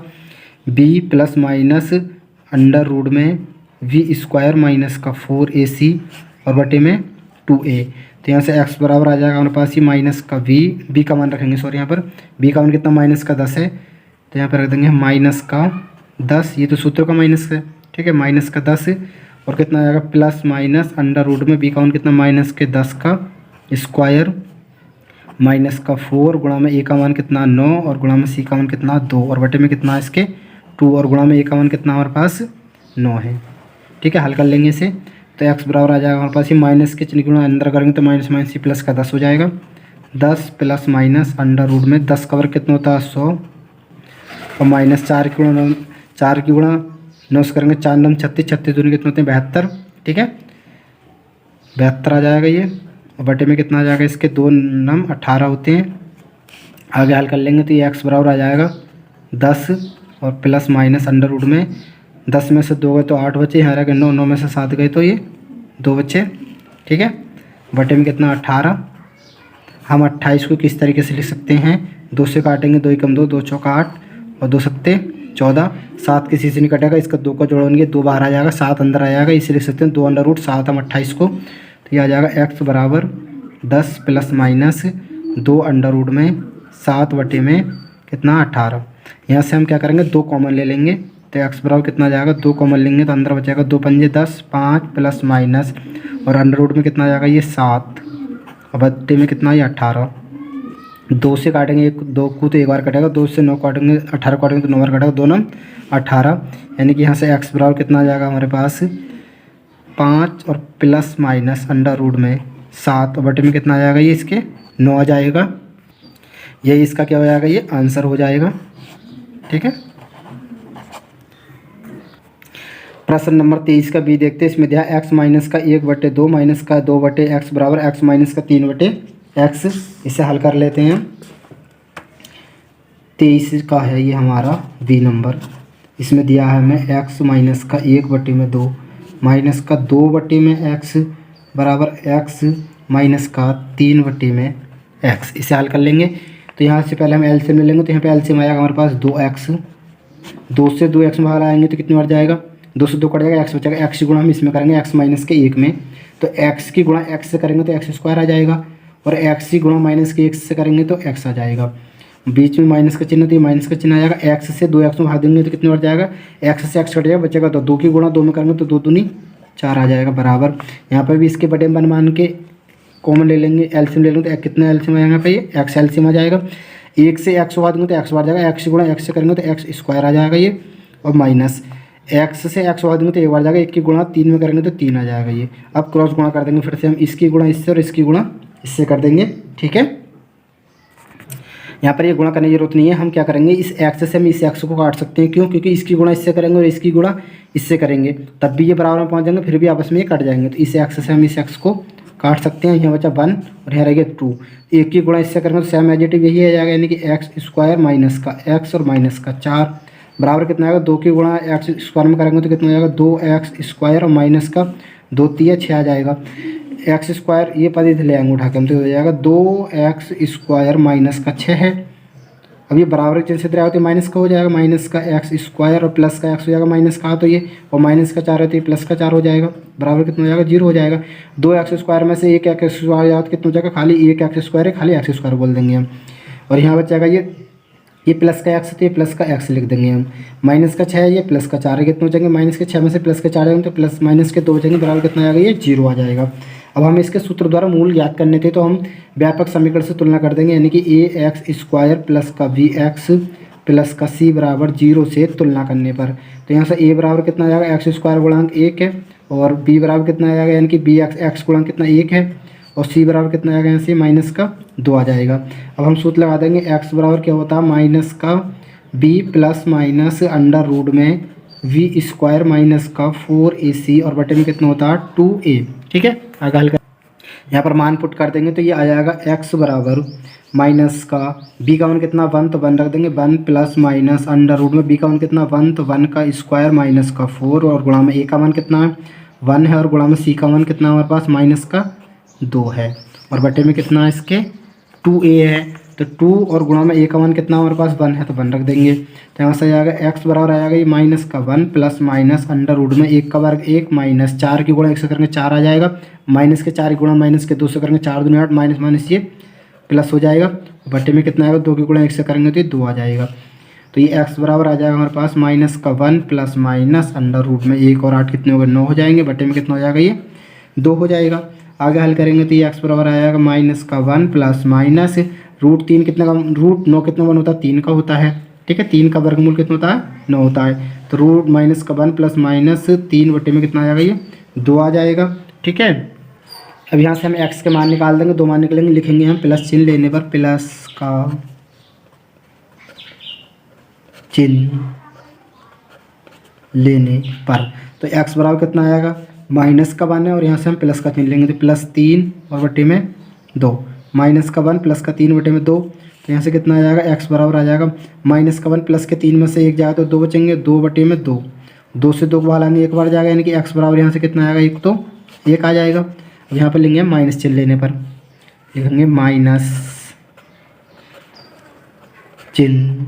B plus minus under root में वी स्क्वायर माइनस का 4ac और बटे में 2a। तो यहाँ से x बराबर आ जाएगा हमारे पास ये माइनस का बी का मान रखेंगे, सॉरी यहाँ पर b का मान कितना माइनस का 10 है, तो यहाँ पर रख देंगे माइनस का 10, ये तो सूत्र का माइनस है, ठीक है, माइनस का 10 और कितना आ जाएगा प्लस माइनस अंडर रूट में b का मान कितना माइनस के 10 का स्क्वायर माइनस का 4 गुणा में a का मान कितना 9 और गुणा में c का मान कितना 2 और बटे में कितना इसके 2 और गुणा में a का मान कितना हमारे पास 9 है। ठीक है, हल कर लेंगे इसे, तो x बराबर आ जाएगा हमारे पास ये माइनस के चिन्ह गुणा अंदर करेंगे तो माइनस माइनस सी प्लस का 10 हो जाएगा। 10 प्लस माइनस अंडर रूट में 10 का वर्ग कितना होता है 100 और माइनस 4 की गुणा 9 से करेंगे 4 9 36, 36 दूनी कितने होते हैं 72। ठीक है, 72 आ जाएगा ये और बटे में कितना आ जाएगा इसके 2 9 18 होते हैं। आगे हल कर लेंगे तो ये x बराबर आ जाएगा 10 और प्लस माइनस अंडर रूट में 10 में से 2 गए तो 8 बचे, यहाँ रह गए 9, 9 में से 7 गए तो ये 2 बचे। ठीक है, बटे में कितना 18। हम 28 को किस तरीके से लिख सकते हैं, 2 से काटेंगे 2 कम 2, 2 चौका 8 और 2 सत्ते 14, 7 किसी से नहीं कटेगा, इसका 2 को जोड़ेंगे 2 बाहर आ जाएगा, 7 अंदर आ जाएगा, इसे लिख सकते हैं 2 अंडर रूट 7 हम 28 को, तो ये आ जाएगा x बराबर 10 प्लस माइनस 2 अंडर रूट में 7 बटे में कितना 18। यहाँ से हम क्या करेंगे 2 कॉमन ले लेंगे, तो x बराबर कितना आ जाएगा 2 कॉमन लेंगे तो अंदर बचेगा 2 पंजे 10, 5 प्लस माइनस और अंडर रूट में कितना आ जाएगा ये 7 और बट्टे में कितना ये 18। 2 से काटेंगे 2 को तो एक बार कटेगा, 2 से 9 काटेंगे 18 काटेंगे तो 9 बार कटेगा, 2 9 18, यानी कि यहाँ से x बराबर कितना आ जाएगा हमारे पास 5 और प्लस माइनस अंडर रूट में 7 और बटे में कितना आ जाएगा ये इसके 9 आ जाएगा। यही इसका क्या हो जाएगा ये आंसर हो जाएगा। ठीक है, प्रश्न नंबर 23 का बी देखते हैं। इसमें दिया x माइनस का 1/2 माइनस का 2/x बराबर x माइनस का 3/x। इसे हल कर लेते हैं। 23 का है ये हमारा बी नंबर। इसमें दिया है हमें x माइनस का 1/2 माइनस का 2/x बराबर x माइनस का 3/x। इसे हल कर लेंगे तो यहाँ से पहले हम एलसीएम ले लेंगे, तो यहाँ पे एलसीएम आएगा हमारे पास 2x, 2 से 2x में बाहर आएंगे तो कितनी बार जाएगा 2 से 2 कट जाएगा, x बचेगा, x की गुणा हम इसमें करेंगे x माइनस के 1 में, तो x की गुणा x से करेंगे तो x स्क्वायर आ जाएगा और x की गुणा माइनस के 1 से करेंगे तो x आ जाएगा। बीच में माइनस का चिन्ह तो ये माइनस का चिन्ह आ जाएगा, x से 2x में भाग देंगे तो कितनी बार जाएगा, x से x कट जाएगा, बचेगा तो 2 की गुणा 2 में करेंगे तो 2 दूनी 4 आ जाएगा बराबर। यहाँ पर भी इसके बटे में मान के कॉमन ले लेंगे, एलसीएम ले लेंगे तो कितना एलसीएम आएगा पे ये x एलसीएम आ जाएगा। 1 से x भाग देंगे तो x बार जाएगा, x गुणा x से करेंगे तो x स्क्वायर आ जाएगा ये, और माइनस x से x भाग देंगे तो एक बार जाएगा, 1 की गुणा 3 में करेंगे तो 3 आ जाएगा ये। अब क्रॉस गुणा कर देंगे फिर से हम, इसकी गुणा इससे और इसकी गुणा इससे कर देंगे। ठीक है, यहाँ पर ये गुणा करने की जरूरत नहीं है, हम क्या करेंगे इस x से हम इस x को काट सकते हैं, क्यों, क्योंकि इसकी गुणा इससे करेंगे और इसकी गुणा इससे करेंगे तब भी ये बराबर में पहुँच जाएंगे, फिर भी आपस में ये कट जाएंगे, तो इस x से हम इस x को काट सकते हैं। यहाँ बचा 1 और यहाँ रहेगा 2, 1 की गुणा इससे करेंगे तो सेम एडिटिव यही आ जाएगा, यानी कि x स्क्वायर माइनस का x और माइनस का 4 बराबर कितना आएगा 2 की गुणा x स्क्वायर में करेंगे तो कितना हो जाएगा 2x स्क्वायर और माइनस का 2 3 6 आ जाएगा, x स्क्वायर ये पद इधर ले आएंगे उठा के हम, तो हो जाएगा 2x स्क्वायर माइनस का 6 है। अब ये बराबर के चिन्ह से इधर तो माइनस का हो जाएगा, माइनस का x स्क्वायर और प्लस का x हो जाएगा माइनस का, तो ये और माइनस का 4 है तो ये प्लस का 4 हो जाएगा, बराबर कितना हो जाएगा 0 हो जाएगा। 2x स्क्वायर में से 1 x स्क्वायर जाएगा तो कितना हो जाएगा, खाली 1 x स्क्वायर है, खाली x स्क्वायर बोल देंगे हम, और यहाँ बचेगा ये प्लस का x तो ये प्लस का x लिख देंगे हम, माइनस का 6 है, ये प्लस का 4 है, कितने हो जाएंगे माइनस के 6 में से प्लस के 4 जाएंगे तो प्लस माइनस के 2 हो जाएंगे, बराबर कितना आएगा ये 0 आ जाएगा। अब हमें इसके सूत्र द्वारा मूल ज्ञात करने थे, तो हम व्यापक समीकरण से तुलना कर देंगे, यानी कि ax स्क्वायर प्लस का bx प्लस का c बराबर 0 से तुलना करने पर, तो यहाँ से a बराबर कितना आ जाएगा x स्क्वायर गुणांक 1 है और b बराबर कितना आ जाएगा, यानी कि bx गुणांक कितना 1 है और c बराबर कितना आएगा, यहाँ से माइनस का 2 आ जाएगा। अब हम सूत्र लगा देंगे, x बराबर क्या होता है माइनस का b plus minus under root में v स्क्वायर माइनस का 4ac और बटे में कितना होता है 2a। ठीक है, आगे हल कर यहाँ पर मान पुट कर देंगे तो ये आ जाएगा x बराबर माइनस का b का मान कितना 1 तो 1 रख देंगे, 1 प्लस माइनस अंडर रूट में b का मान कितना 1 तो 1 का स्क्वायर माइनस का 4 और गुणा में a का मान कितना है 1 है और गुणा में c का मान कितना हमारे पास माइनस का 2 है और बटे में कितना है इसके 2a है, तो 2 और गुणा में a का मान कितना हमारे पास 1 है, तो 1 रख देंगे। तो यहाँ से आ जाएगा x बराबर आ जाएगा ये माइनस का 1 प्लस माइनस अंडर रूट में 1 का वर्ग 1 माइनस 4 की गुणा 1 से करेंगे 4 आ जाएगा, माइनस के 4 की गुणा माइनस के 2 से करेंगे 4 दूनी 8 माइनस माइनस ये प्लस हो जाएगा, बट्टे में कितना आएगा 2 की गुणा 1 से करेंगे तो ये 2 आ जाएगा। तो ये x बराबर आ जाएगा हमारे पास माइनस का 1 प्लस माइनस अंडर रूट में 1 और 8 कितने हो गए 9 हो जाएंगे, बट्टे में कितना हो जाएगा ये 2 हो जाएगा। आगे हल करेंगे तो ये x बराबर आ जाएगा माइनस का 1 प्लस माइनस रूट 3 कितने का, रूट 9 कितना 1 होता है 3 का होता है, ठीक है, 3 का वर्गमूल कितना होता है 9 होता है, तो रूट माइनस का 1 प्लस माइनस 3 बटे में कितना आ जाएगा ये 2 आ जाएगा, ठीक है। अब यहाँ से हम x के मान निकाल देंगे, 2 मान निकलेंगे, लिखेंगे हम प्लस चिन्ह लेने पर, प्लस का चिन्ह लेने पर, तो x बराबर कितना आएगा माइनस का 1 है और यहाँ से हम प्लस का चिन्ह लेंगे, तो प्लस 3 और बटे में 2, माइनस का 1 प्लस का 3 बटे में 2, तो यहाँ से कितना आ जाएगा x बराबर आ जाएगा माइनस का 1 प्लस के 3 में से 1 जाएगा तो 2 बचेंगे, 2 बटे में 2, 2 से 2 को बाहर लाएंगे 1 बार जाएगा, यानी कि x बराबर यहाँ से कितना आएगा 1, तो 1 आ जाएगा। अब यहाँ पर लेंगे माइनस चिन्ह लेने पर, लिखेंगे माइनस चिन्ह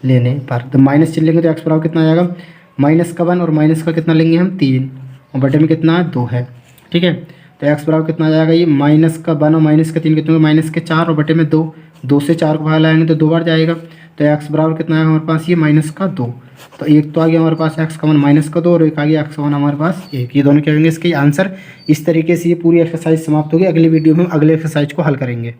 लेने पर, तो माइनस चिन्ह लेंगे तो x बराबर कितना आ जाएगा माइनस का 1 और माइनस का कितना लेंगे हम 3 और बटे में कितना 2 है, ठीक है। तो x बराबर कितना आ जाएगा ये माइनस का 1 और माइनस का 3 कितने होंगे माइनस के 4 और बटे में 2, 2 से 4 को बाहर लाएंगे तो 2 बार जाएगा, तो x बराबर कितना आएगा हमारे पास ये माइनस का 2, तो एक तो आ गया हमारे पास x का मान माइनस का 2 और एक आ गया x का मान हमारे पास 1, ये दोनों क्या होंगे इसके आंसर। इस तरीके से ये पूरी एक्सरसाइज समाप्त होगी। अगली वीडियो में अगले एक्सरसाइज को हल करेंगे।